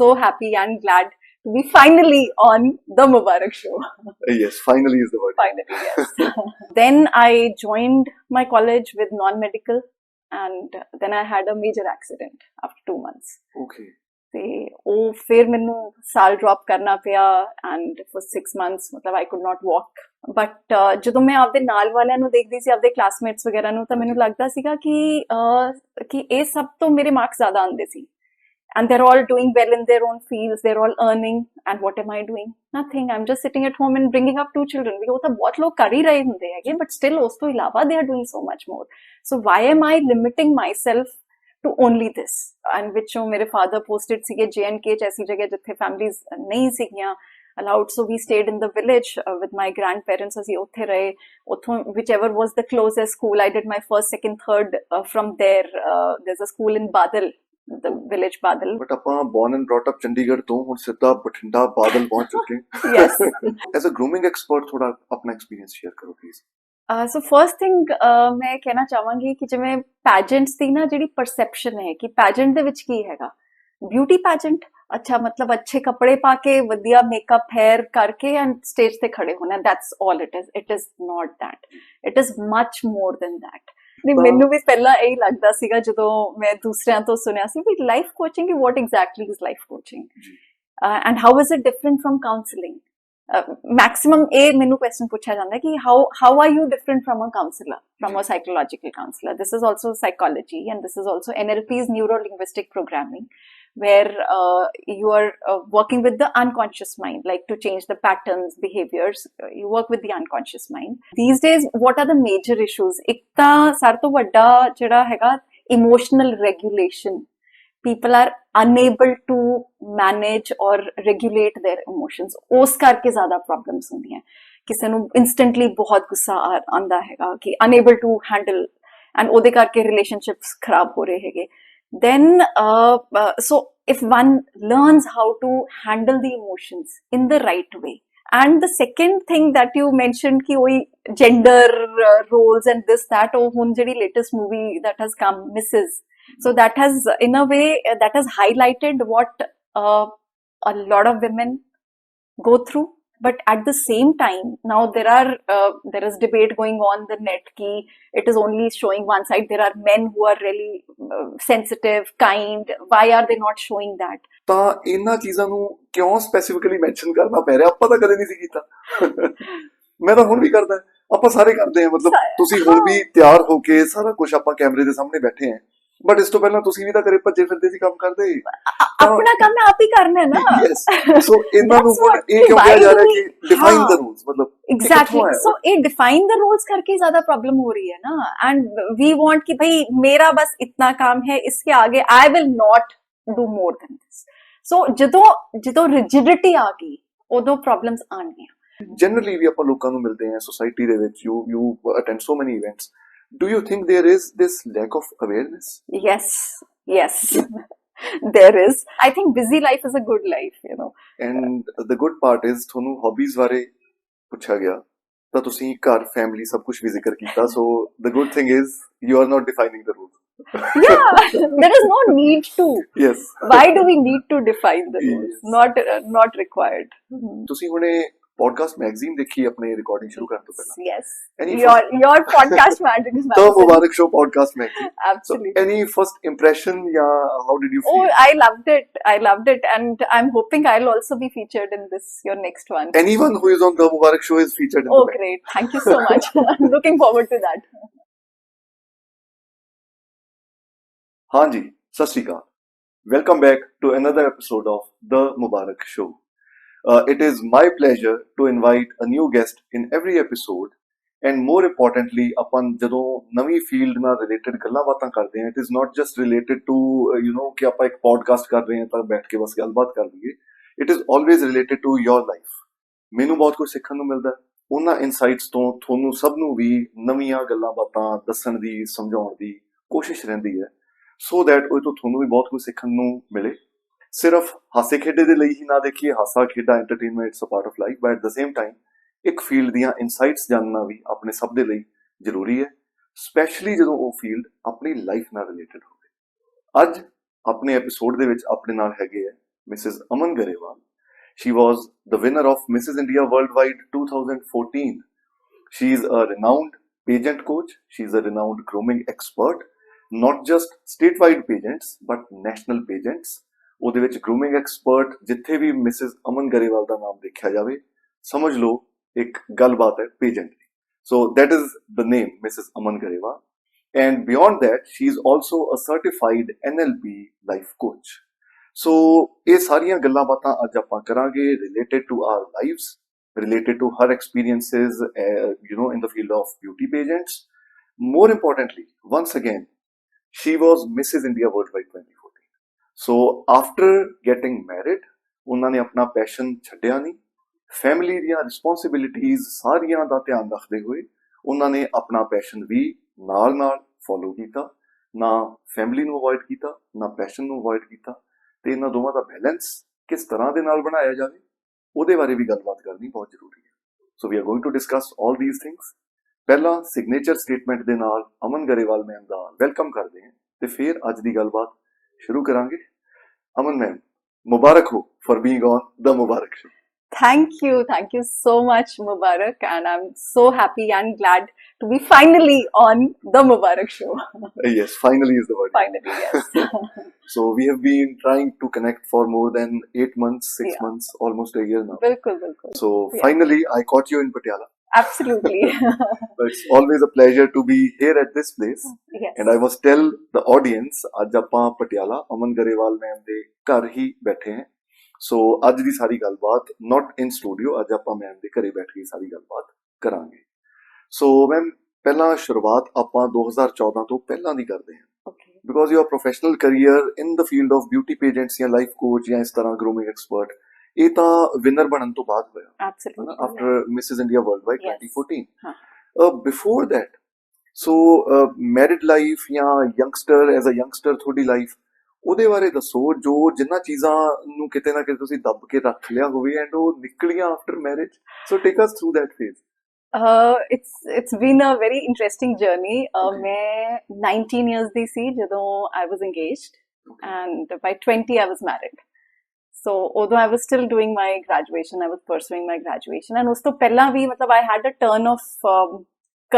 so happy and glad to be finally on the Mubarak Show. Yes, finally is the word. Finally, yes. Then I joined my college with non-medical, and then I had a major accident after 2 months. Okay. ਤੇ ਉਹ ਫਿਰ ਮੈਨੂੰ ਸਾਲ drop ਕਰਨਾ ਪਿਆ and for 6 months ਮਤਲਬ I could not walk but ਜਦੋਂ ਮੈਂ ਆਪਦੇ ਨਾਲ ਵਾਲਿਆਂ ਨੂੰ ਦੇਖਦੀ ਸੀ ਆਪਦੇ ਕਲਾਸਮੇਟਸ ਵਗੈਰਾ ਨੂੰ ਤਾਂ ਮੈਨੂੰ ਲੱਗਦਾ ਸੀਗਾ ਕਿ ਇਹ ਸਭ ਤੋਂ ਮੇਰੇ ਮਾਰਕਸ ਜ਼ਿਆਦਾ ਆਉਂਦੇ ਸੀ and they're all doing well in their own fields, they're all earning, and what am I doing? Nothing. I'm just sitting at home and bringing up 2 children. We तो बहुत लोग कर ही रहे होंगे हैं, but still उस तो इलावा they are doing so much more. So why am I limiting myself to only this? And which मेरे father posted सीगे J&K ऐसी जगह जिथे families नहीं सीगियां allowed, so we stayed in the village with my grandparents. ਅਸੀਂ ਉੱਥੇ ਰਹੇ, ਉੱਥੋਂ whichever was the closest school. I did my first, second, third from there. There's a school in Badal, the village Badal. But ਆਪਾਂ born and brought up Chandigarh ਤੋਂ ਹੁਣ ਸਿੱਧਾ ਬਠਿੰਡਾ ਬਾਦਲ ਪਹੁੰਚ ਚੁੱਕੇ ਹਾਂ. Yes. As a grooming expert ਥੋੜਾ ਆਪਣਾ experience share ਕਰੋ ਪਲੀਜ਼. ਸੋ ਫਰਸਟ ਥਿੰਗ ਮੈਂ ਕਹਿਣਾ ਚਾਹਾਂਗੀ ਕਿ ਜਿਵੇਂ ਪੈਜੈਂਟਸ ਦੀ ਨਾ ਜਿਹੜੀ ਪਰਸੈਪਸ਼ਨ ਹੈ ਕਿ ਪੈਜੈਂਟ ਦੇ ਵਿੱਚ ਕੀ ਹੈਗਾ, ਬਿਊਟੀ ਪੈਜੈਂਟ, ਅੱਛਾ ਮਤਲਬ ਅੱਛੇ ਕੱਪੜੇ ਪਾ ਕੇ ਵਧੀਆ ਮੇਕਅਪ ਹੈਅਰ ਕਰਕੇ ਐਂਡ ਸਟੇਜ ਤੇ ਖੜੇ ਹੋਣਾ, that's all it is not that, it is much more than that. ਨਹੀਂ ਮੈਨੂੰ ਵੀ ਪਹਿਲਾਂ ਇਹੀ ਲੱਗਦਾ ਸੀਗਾ ਜਦੋਂ ਮੈਂ ਦੂਸਰਿਆਂ ਤੋਂ ਸੁਣਿਆ ਸੀ ਵੀ ਲਾਈਫ ਕੋਚਿੰਗ ਕੀ, what exactly is life coaching and how is it different from counselling. Maximum ਇਹ ਮੈਨੂੰ ਕੁਐਸਚਨ ਪੁੱਛਿਆ ਜਾਂਦਾ ਕਿ how are you different from a counselor, from a psychological counselor? This is also psychology, and this is also NLP's neuro-linguistic programming, where you are working with the unconscious mind, like to change the patterns, behaviors. You work with the unconscious mind. These days, what are the major issues? ਇੱਕ ਤਾਂ ਸਾਰ ਤੋਂ ਵੱਡਾ ਜਿਹੜਾ ਹੈਗਾ emotional regulation. People are unable to manage or regulate their emotions. ਉਸ ਕਰਕੇ ਜ਼ਿਆਦਾ ਪ੍ਰੋਬਲਮਸ ਹੁੰਦੀਆਂ. ਕਿਸੇ ਨੂੰ instantly ਬਹੁਤ ਗੁੱਸਾ ਆਉਂਦਾ ਹੈਗਾ ਕਿ unable to handle, and ਉਹਦੇ ਕਰਕੇ relationships ਖਰਾਬ ਹੋ ਰਹੇ ਹੈਗੇ. Then so if one learns how to handle the emotions in the right way, and the second thing that you mentioned ki oi gender roles and this that, oh hun jehdi latest movie that has come, Mrs. So that has in a way that has highlighted what a lot of women go through. But at the same time, now there is debate going on the net ki it is only showing one side. There are men who are really sensitive, kind. Why are they not showing that? ਤਾਂ ਇਹਨਾਂ ਚੀਜ਼ਾਂ ਨੂੰ ਕਿਉਂ specifically mention ਕਰਨਾ ਪੈ ਰਿਹਾ? ਆਪਾਂ ਤਾਂ ਕਦੇ ਨਹੀਂ ਸੀ ਕੀਤਾ. ਮੈਂ ਤਾਂ ਹੁਣ ਵੀ ਕਰਦਾ, ਆਪਾਂ ਸਾਰੇ ਕਰਦੇ ਹਾਂ. ਮਤਲਬ ਤੁਸੀਂ ਹੁਣ ਵੀ ਤਿਆਰ ਹੋ ਕੇ ਸਾਰਾ ਕੁਝ ਆਪਾਂ ਕੈਮਰੇ ਦੇ ਸਾਹਮਣੇ ਬੈਠੇ ਹਾਂ, ਬਟ ਇਸ ਤੋਂ ਪਹਿਲਾਂ ਤੁਸੀਂ ਵੀ ਤਾਂ ਕਰੇ ਭੱਜੇ ਫਿਰਦੇ ਸੀ, ਕੰਮ ਕਰਦੇ. ਆਪਣਾ ਕੰਮ ਆਪ ਹੀ ਕਰਨਾ ਹੈ ਨਾ. ਸੋ ਇਹਨਾਂ ਨੂੰ ਹੁਣ ਇਹ ਕਿਉਂ ਕਿਹਾ ਜਾ ਰਿਹਾ ਕਿ ਡਿਫਾਈਨ ਦ ਰੂਲਸ, ਮਤਲਬ एग्जैक्टली. सो ये डिफाइन द रूल्स करके ज्यादा प्रॉब्लम हो रही है ना, एंड वी वांट कि भाई मेरा बस इतना काम है, इसके आगे I will not do more than this. So ਜਦੋਂ ਰਿਜਿਡਿਟੀ ਆ ਗਈ ਉਦੋਂ ਪ੍ਰੋਬਲਮਸ ਆਣਗੀਆਂ. ਜਨਰਲੀ ਵੀ ਆਪਾਂ ਲੋਕਾਂ ਨੂੰ ਮਿਲਦੇ ਹਾਂ ਸੋਸਾਇਟੀ ਦੇ ਵਿੱਚ, you attend so many events. Do you think there is this lack of awareness? Yes. There is. I think busy life is a good life, you know. And the good part is ਤੁਹਾਨੂੰ hobbies ਬਾਰੇ ਪੁੱਛਿਆ ਗਿਆ ਤਾਂ ਤੁਸੀਂ ਘਰ, family ਸਭ ਕੁਝ ਵੀ ਜ਼ਿਕਰ ਕੀਤਾ. So the good thing is you are not defining the rules. Yeah, there is no need to. Yes. Why do we need to define the rules? Yes. Not required. ਤੁਸੀਂ ਹੁਣੇ podcast magazine ਦੇਖੀ ਆਪਣੇ recording ਸ਼ੁਰੂ ਕਰਨ ਤੋਂ ਪਹਿਲਾਂ? Yes. Any Your podcast magazine. The Mubarak Show podcast magazine. Absolutely. So, any first impression? Yeah, how did you feel? Oh, I loved it, and I'm hoping I'll also be featured in this, your next one. Anyone who is on The Mubarak Show is featured in Oh, the magazine. great. Thank you so much. I'm looking forward to that. हाँ जी, सत श्री अकाल. Welcome back to another episode of The Mubarak Show. It is my pleasure to invite a new guest in every episode, and more importantly, अपन ਜਦੋਂ ਨਵੀਂ field ਨਾਲ related ਗੱਲਾਂ ਬਾਤਾਂ ਕਰਦੇ ਹਾਂ, it is not just related to ਕਿ ਆਪਾਂ ਇੱਕ ਪੋਡਕਾਸਟ ਕਰ ਰਹੇ ਹਾਂ ਤਾਂ ਬੈਠ ਕੇ ਬਸ ਗੱਲਬਾਤ ਕਰ ਲਈਏ. It is always related to your life. ਮੈਨੂੰ ਬਹੁਤ ਕੁਝ ਸਿੱਖਣ ਨੂੰ ਮਿਲਦਾ. ਉਹਨਾਂ ਇਨਸਾਈਟਸ ਤੋਂ ਤੁਹਾਨੂੰ ਸਭ ਨੂੰ ਵੀ ਨਵੀਆਂ ਗੱਲਾਂ ਬਾਤਾਂ ਦੱਸਣ ਦੀ, ਸਮਝਾਉਣ ਦੀ ਕੋਸ਼ਿਸ਼ ਰਹਿੰਦੀ ਹੈ, so that ਉਹ ਤੋਂ ਤੁਹਾਨੂੰ ਵੀ ਬਹੁਤ ਕੁਝ ਸਿੱਖਣ ਨੂੰ ਮਿਲੇ. ਸਿਰਫ ਹਾਸੇ ਖੇਡੇ ਦੇ ਲਈ ਹੀ ਨਾ ਦੇਖੀਏ. ਹਾਸਾ ਖੇਡਾ entertainment it's a part of life, but at the same time ਇੱਕ ਫੀਲਡ ਦੀਆਂ ਇਨਸਾਈਟਸ ਜਾਣਨਾ ਵੀ ਆਪਣੇ ਸਭ ਦੇ ਲਈ ਜ਼ਰੂਰੀ ਹੈ, ਸਪੈਸ਼ਲੀ ਜਦੋਂ ਉਹ ਫੀਲਡ ਆਪਣੀ ਲਾਈਫ ਨਾਲ ਰਿਲੇਟਡ ਹੋਵੇ. ਅੱਜ ਆਪਣੇ ਐਪੀਸੋਡ ਦੇ ਵਿੱਚ ਆਪਣੇ ਨਾਲ ਹੈਗੇ ਹੈ Mrs. Aman Garewal. She was the winner of Mrs. India Worldwide 2014. She is a renowned pageant coach. She is a renowned grooming expert. Not just statewide pageants, but national pageants. ਉਹਦੇ ਵਿੱਚ grooming expert ਜਿੱਥੇ ਵੀ Mrs. Aman Garewal ਦਾ ਨਾਮ ਦੇਖਿਆ ਜਾਵੇ ਸਮਝ ਲਓ ਇੱਕ ਗੱਲਬਾਤ ਹੈ pageant the. So that is the name, Mrs. Aman Garewal. And beyond that, she is also a certified NLP life coach. So ਇਹ ਸਾਰੀਆਂ ਗੱਲਾਂ ਬਾਤਾਂ ਅੱਜ ਆਪਾਂ ਕਰਾਂਗੇ related to our lives, related to her experiences, in the field of beauty pageants. More importantly, once again, she was Mrs. India Worldwide 2014. So after getting married, ਉਹਨਾਂ ਨੇ ਆਪਣਾ ਪੈਸ਼ਨ ਛੱਡਿਆ ਨਹੀਂ. ਫੈਮਿਲੀ ਦੀਆਂ ਰਿਸਪੌਂਸਿਬਿਲਿਟੀਜ਼ ਸਾਰੀਆਂ ਦਾ ਧਿਆਨ ਰੱਖਦੇ ਹੋਏ ਉਹਨਾਂ ਨੇ ਆਪਣਾ ਪੈਸ਼ਨ ਵੀ ਨਾਲ ਫੋਲੋ ਕੀਤਾ. ਨਾ ਫੈਮਿਲੀ ਨੂੰ ਅਵੋਇਡ ਕੀਤਾ, ਨਾ ਪੈਸ਼ਨ ਨੂੰ ਅਵੋਇਡ ਕੀਤਾ. ਤੇ ਇਹਨਾਂ ਦੋਵਾਂ ਦਾ ਬੈਲੈਂਸ ਕਿਸ ਤਰ੍ਹਾਂ ਦੇ ਨਾਲ ਬਣਾਇਆ ਜਾਵੇ ਉਹਦੇ ਬਾਰੇ ਵੀ ਗੱਲਬਾਤ ਕਰਨੀ ਬਹੁਤ ਜ਼ਰੂਰੀ ਹੈ. So we are going to discuss all these things. ਪਹਿਲਾਂ ਸਿਗਨੇਚਰ ਸਟੇਟਮੈਂਟ ਦੇ ਨਾਲ ਅਮਨ ਗਰੇਵਾਲ ਮੈਮ ਦਾ ਵੈਲਕਮ ਕਰਦੇ ਹਾਂ ਤੇ ਫਿਰ ਅੱਜ ਦੀ ਗੱਲਬਾਤ ਸ਼ੁਰੂ ਕਰਾਂਗੇ. ਅਮਨ ਮੈਮ, ਮੁਬਾਰਕ ਹੋ for being on the Mubarak show. Thank you so much, Mubarak, and I'm so happy and glad to be finally on the Mubarak show. Yes, finally is the word. Finally, yes. So we have been trying to connect for more than 8 months, 6 Yeah. months, almost a year now. Bilkul. So Yeah. finally I caught you in Patiala. Absolutely. But it's always a pleasure to be here at this place. Yes. And I must tell the audience, ਅੱਜ ਆਪਾਂ ਪਟਿਆਲਾ ਅਮਨ Grewal ma'am ਦੇ ਘਰ ਹੀ ਬੈਠੇ ਹਾਂ. ਸੋ ਅੱਜ ਦੀ ਸਾਰੀ ਗੱਲਬਾਤ ਨਾਟ ਇਨ studio, ਅੱਜ ਆਪਾਂ ਮੈਮ ਦੇ ਘਰੇ ਬੈਠ ਕੇ ਸਾਰੀ ਗੱਲਬਾਤ ਕਰਾਂਗੇ. ਸੋ ਮੈਮ, ਪਹਿਲਾਂ ਸ਼ੁਰੂਆਤ ਆਪਾਂ 2014 ਤੋਂ ਪਹਿਲਾਂ ਦੀ ਕਰਦੇ ਹਾਂ. Okay. Because your professional career in the field of beauty pageants ਜਾਂ life coach ਜਾਂ ਇਸ ਤਰ੍ਹਾਂ grooming expert, ਇਹ ਤਾਂ ਵਿਨਰ ਬਣਨ ਤੋਂ ਬਾਅਦ ਹੋਇਆ. Absolutely. After Mrs. India Worldwide Yes. 2014. Huh. Before that, so married life ਜਾਂ youngster, as a youngster ਤੁਹਾਡੀ life, ਉਹਦੇ ਬਾਰੇ ਦੱਸੋ ਜੋ ਜਿੰਨਾ ਚੀਜ਼ਾਂ ਨੂੰ ਕਿਤੇ ਨਾ ਕਿਤੇ ਤੁਸੀਂ ਦੱਬ ਕੇ ਰੱਖ ਲਿਆ ਹੋਵੇ ਐਂਡ ਉਹ ਨਿਕਲੀਆਂ after marriage. So take us through that phase. It's been a very interesting journey. Okay. ਮੈਂ 19 years ਦੀ ਸੀ ਜਦੋਂ I was engaged, Okay. and by 20 I was married. So although I was still doing my graduation, I was pursuing my graduation, and ਉਸ ਤੋਂ ਪਹਿਲਾਂ ਵੀ ਮਤਲਬ I had a turn of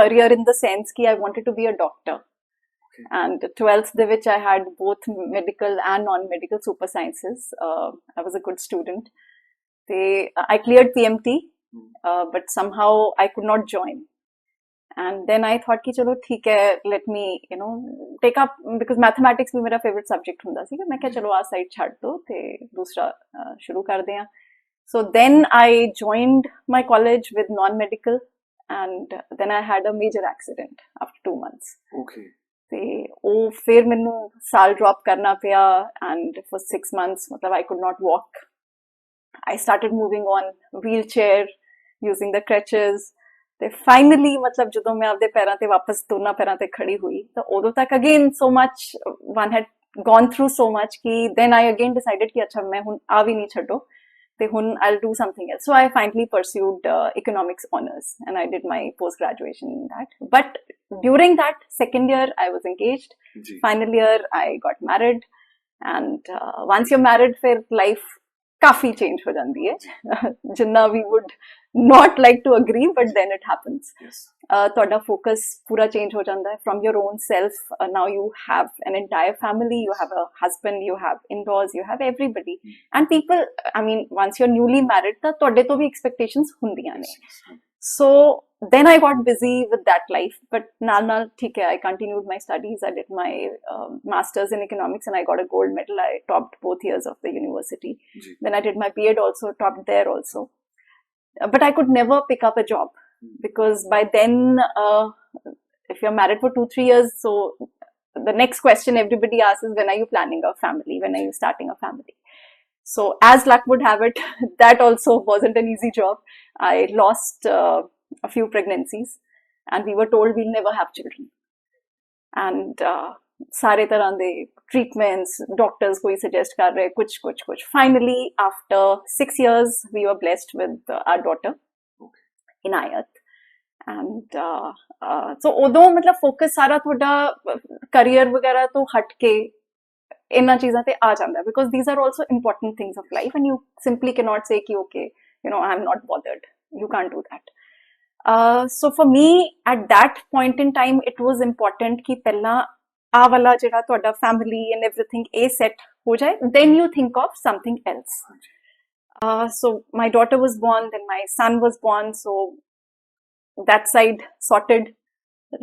career in the sense ਕਿ I wanted to be a doctor. Okay. And 12th ਦੇ ਵਿੱਚ I had both medical and non-medical super sciences. I was a good student. I cleared PMT, but somehow I could not join. And then I thought कि चलो ठीक है, let me take up, because mathematics भी मेरा favorite subject ਹੁੰਦਾ ਸੀ. मैं कहा चलो आ side छाड़ दो ते दूसरा शुरू कर दें. So then I joined my college with non-medical, and then I had a major accident after 2 months. Okay. ਤੇ ਉਹ ਫਿਰ ਮੈਨੂੰ ਸਾਲ ਡ੍ਰੌਪ ਕਰਨਾ ਪਿਆ, and for 6 months ਮਤਲਬ I could not walk. I started moving on wheelchair, using the crutches. ਤੇ finally ਮਤਲਬ ਜਦੋਂ ਮੈਂ ਆਪਦੇ ਪੈਰਾਂ ਤੇ ਵਾਪਸ ਦੋਨਾਂ ਪੈਰਾਂ ਤੇ ਖੜੀ ਹੋਈ ਤਾਂ ਉਦੋਂ ਤੱਕ again so much one had gone through so much ਕਿ then I again decided ਕਿ ਅੱਛਾ ਮੈਂ ਹੁਣ ਆ ਵੀ ਨਹੀਂ ਛੱਡੋ ਤੇ ਹੁਣ I'll do something else. So I finally pursued economics honors, and I did my post graduation in that. But during that second year I was engaged. Ji. Final year I got married, and once you're married फिर life काफी change हो जाती है. जिन्ना we would not like to agree, but then it happens. Yes. ਤੁਹਾਡਾ focus ਪੂਰਾ change ਹੋ ਜਾਂਦਾ ਹੈ from your own self. Now you have an entire family, you have a husband, you have in-laws, you have everybody. And people, I mean, once you're newly married ਤਾਂ ਤੁਹਾਡੇ ਤੋਂ ਵੀ expectations ਹੁੰਦੀਆਂ ਨੇ. So then I got busy with that life, but ਨਾਲ ਠੀਕ ਹੈ, I continued my studies. I did my masters in economics, and I got a gold medal. I topped both years of the university. Ji. Then I did my B.Ed also, topped there also. But I could never pick up a job, because by then if you're married for 2-3 years, so the next question everybody asks is, when are you planning a family, when are you starting a family? So as luck would have it, that also wasn't an easy job. I lost a few pregnancies, and we were told we'll never have children. And सारे तरह दे treatments, doctors कोई suggest कर रहे कुछ. Finally, after 6 years, we were blessed with our daughter, Inayat. And so उदों मतलब focus सारा थोड़ा career वगैरह तो हट के ਇਹਨਾਂ ਚੀਜ਼ਾਂ ਤੇ ਆ ਜਾਂਦਾ because these are also important things of life and you simply cannot say ki okay I'm not bothered. You can't do that. So for me at that point in time it was important ki ਪਹਿਲਾਂ ਆ ਵਾਲਾ ਜਿਹੜਾ ਤੁਹਾਡਾ family and everything set ਹੋ ਜਾਏ, then you think of something else. So my daughter was born, then my son was born, so that side sorted,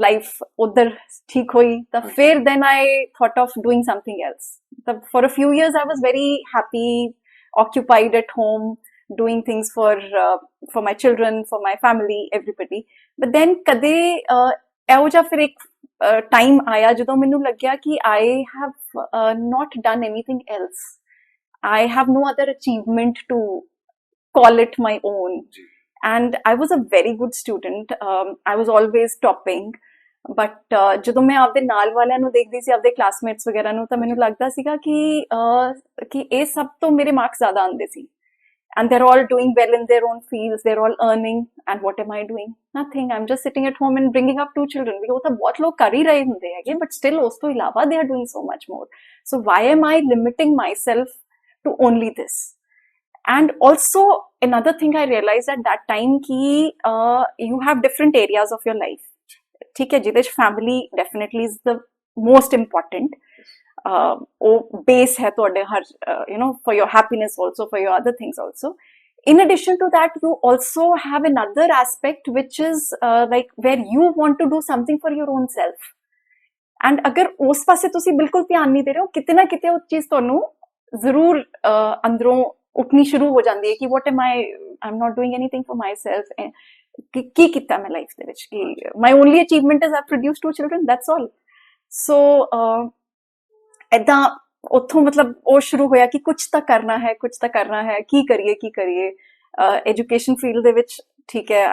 life udhar theek hui, then I thought of doing something else. For a few years I was very happy, occupied at home, doing things for my children, for my family, everybody. But then kade ਇਹੋ ਜਿਹਾ ਫਿਰ ਇੱਕ time ਆਇਆ ਜਦੋਂ ਮੈਨੂੰ ਲੱਗਿਆ ਕਿ I have not done anything else. I have no other achievement to call it my own. And I was a very good student. I was always topping. But ਜਦੋਂ ਮੈਂ ਆਪਦੇ ਨਾਲ ਵਾਲਿਆਂ ਨੂੰ ਦੇਖਦੀ ਸੀ, ਆਪਦੇ ਕਲਾਸਮੇਟਸ ਵਗੈਰਾ ਨੂੰ, ਤਾਂ ਮੈਨੂੰ ਲੱਗਦਾ ਸੀਗਾ ਕਿ ਇਹ ਸਭ ਤੋਂ ਮੇਰੇ ਮਾਰਕਸ ਜ਼ਿਆਦਾ ਆਉਂਦੇ ਸੀ. And they're all doing well in their own fields, they're all earning, and what am I doing? Nothing. I'm just sitting at home and bringing up 2 children. वो तो बहुत लोग कर ही रहे होंगे हैं, but still ਉਸ ਤੋਂ ਇਲਾਵਾ they are doing so much more. So why am I limiting myself to only this? And also another thing I realized at that time ki you have different areas of your life. ठीक है, ਜਿਹਦੇ 'ਚ family definitely is the most important. ਉਹ base ਹੈ ਤੁਹਾਡੇ ਹਰ for your happiness also, for your other things also. In addition to that, you also have another aspect which is like where you want to do something for your own self. And ਅਗਰ ਉਸ ਪਾਸੇ ਤੁਸੀਂ ਬਿਲਕੁਲ ਧਿਆਨ ਨਹੀਂ ਦੇ ਰਹੇ ਹੋ, ਕਿਤੇ ਨਾ ਕਿਤੇ ਉਹ ਚੀਜ਼ ਤੁਹਾਨੂੰ ਜ਼ਰੂਰ ਅੰਦਰੋਂ ਉੱਠਣੀ ਸ਼ੁਰੂ ਹੋ ਜਾਂਦੀ ਹੈ ਕਿ what am I'm not doing anything for myself. ਕੀ ਕੀਤਾ ਮੈਂ ਲਾਈਫ ਦੇ ਵਿੱਚ, ਕਿ my only achievement is I've produced 2 children, that's all. So ਏਦਾਂ ਉੱਥੋਂ ਮਤਲਬ ਉਹ ਸ਼ੁਰੂ ਹੋਇਆ ਕਿ ਕੁਝ ਤਾਂ ਕਰਨਾ ਹੈ, ਕੀ ਕਰੀਏ. ਐਜੂਕੇਸ਼ਨ ਫੀਲਡ ਦੇ ਵਿੱਚ ਠੀਕ ਹੈ,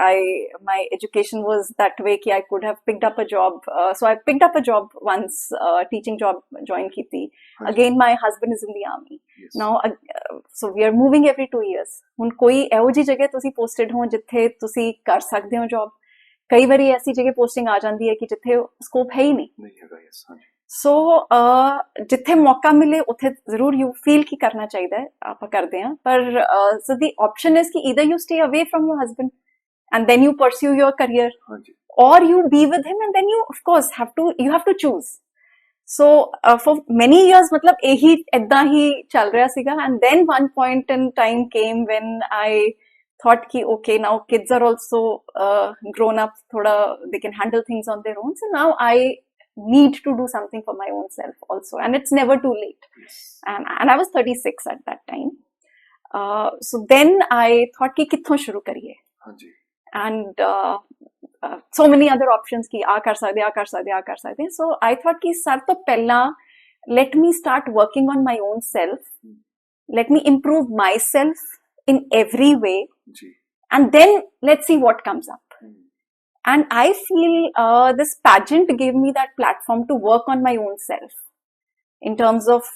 my education was that way ਕਿ I could have picked up a job. So I picked up a job once, teaching job join ਕੀਤੀ. Again my husband is in the army. Now so we are moving every 2 years. ਹੁਣ ਕੋਈ ਇਹੋ ਜਿਹੀ ਜਗ੍ਹਾ ਤੁਸੀਂ posted ਹੋ ਜਿੱਥੇ ਤੁਸੀਂ ਕਰ ਸਕਦੇ ਹੋ job. ਕਈ ਵਾਰੀ ਐਸੀ ਜਗ੍ਹਾ posting ਆ ਜਾਂਦੀ ਹੈ ਕਿ ਜਿੱਥੇ scope ਹੈ ਹੀ ਨਹੀਂ ਹੈਗਾ. ਸੋ ਜਿੱਥੇ ਮੌਕਾ ਮਿਲੇ ਉੱਥੇ ਜ਼ਰੂਰ ਯੂ ਫੀਲ ਕੀ ਕਰਨਾ ਚਾਹੀਦਾ ਹੈ, ਆਪਾਂ ਕਰਦੇ ਹਾਂ, ਪਰ ਸੋ ਦੀ ਆਪਸ਼ਨ ਇਜ਼ ਕਿ either you stay away from your husband and then you pursue your career, or you be with him and then you of course you have to choose. So for many years ਮਤਲਬ ਇਹੀ ਏਦਾਂ ਹੀ ਚੱਲ ਰਿਹਾ ਸੀਗਾ. And then one point in time came when I thought ki okay, now kids are also grown up, thoda they can handle things on their own, so now I need to do something for my own self also, and it's never too late. And I was 36 at that time. So then I thought ki kitthon shuru kariye. And so many other options ki aa kar sakde. So I thought ki sab to pehla let me start working on my own self, let me improve myself in every way, and then let's see what comes up. And I feel this pageant gave me that platform to work on my own self in terms of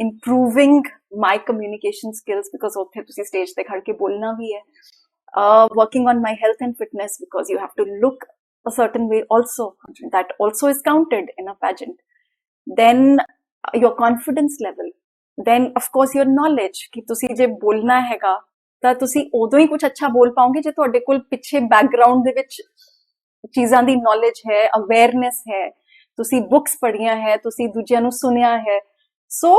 improving my communication skills, because uthe tusi stage te khad ke bolna bhi hai, working on my health and fitness because you have to look a certain way also, that also is counted in a pageant. Then your confidence level, then of course your knowledge ki tusi je bolna hega ਤਾਂ ਤੁਸੀਂ ਉਦੋਂ ਹੀ ਕੁਝ ਅੱਛਾ ਬੋਲ ਪਾਓਗੇ ਜੇ ਤੁਹਾਡੇ ਕੋਲ ਪਿੱਛੇ ਬੈਕਗਰਾਉਂਡ ਦੇ ਵਿੱਚ ਚੀਜ਼ਾਂ ਦੀ ਨੌਲੇਜ ਹੈ, ਅਵੇਅਰਨੈਸ ਹੈ, ਤੁਸੀਂ ਬੁੱਕਸ ਪੜ੍ਹੀਆਂ ਹੈ, ਤੁਸੀਂ ਦੂਜਿਆਂ ਨੂੰ ਸੁਣਿਆ ਹੈ. ਸੋ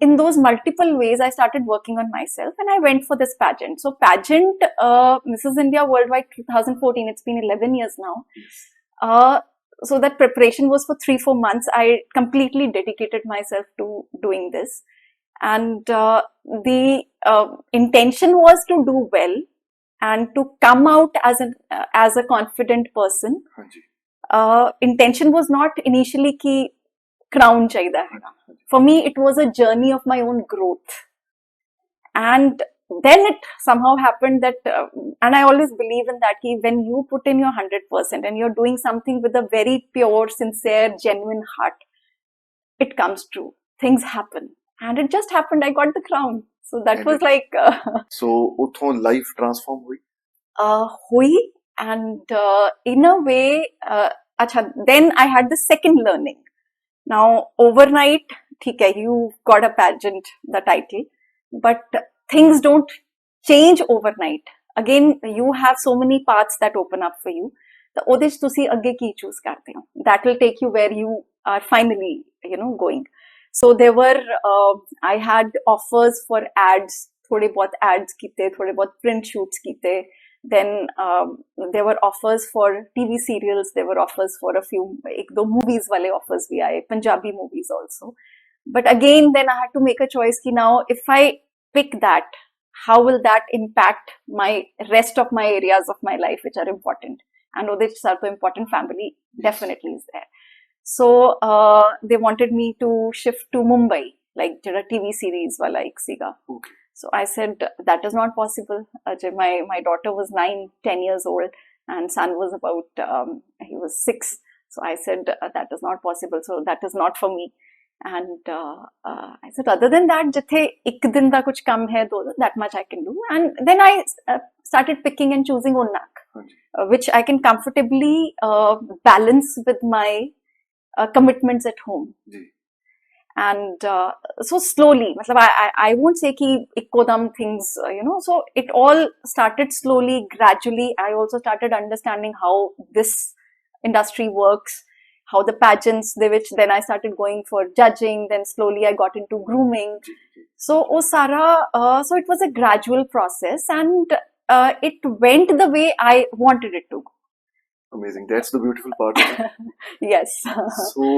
in those multiple ways I started working on myself and I went for this pageant. So pageant Mrs. India Worldwide 2014, it's been 11 years now. So that preparation was for 3-4 months. I completely dedicated myself to doing this. And the intention was to do well and to come out as a confident person. Intention was not initially ki crown chahida hai. For me it was a journey of my own growth, and then it somehow happened that and I always believe in that ki when you put in your 100% and you're doing something with a very pure, sincere, genuine heart, it comes true, things happen. And it just happened, I got the crown. So that was like so uthon life transform hui. And in a way then I had the second learning. Now overnight ठीक है, you got a pageant, the title, but things don't change overnight. Again, you have so many paths that open up for you. ਤਾਂ ਉਹਦੇ 'ਚ ਤੁਸੀਂ ਅੱਗੇ ਕੀ choose ਕਰਦੇ ਹੋ? That will take you where you are finally, going. So there were, I had offers for ads, थोड़े बहुत ads ਕੀਤੇ, थोड़े बहुत print shoots ਕੀਤੇ. Then there were offers for TV serials, there were offers for a few, एक दो movies वाले offers भी आए, Punjabi movies also. But again, then I had to make a choice कि now if I pick that, how will that impact my rest of my areas of my life which are important? And ਉਹਦੇ 'ਚ ਸਭ ਤੋਂ important family definitely is there. So they wanted me to shift to Mumbai, like ਜਿਹੜਾ TV series ਵਾਲਾ ਇੱਕ ਸੀਗਾ. Okay. So I said that is not possible. My daughter was 9-10 years old and son was about he was 6. So I said that is not possible. So that is not for me. And I said other than that, jithe ek din da kuch kam hai, that much I can do. And then I started picking and choosing Unnak, which I can comfortably balance with my commitments at home. And so slowly, I won't say ki ikkodam things, so it all started slowly, gradually. I also started understanding how this industry works, how the pageants, then I started going for judging, then slowly I got into grooming. So so it was a gradual process, and it went the way I wanted it to go. Amazing. That's the beautiful part of it. Yes. So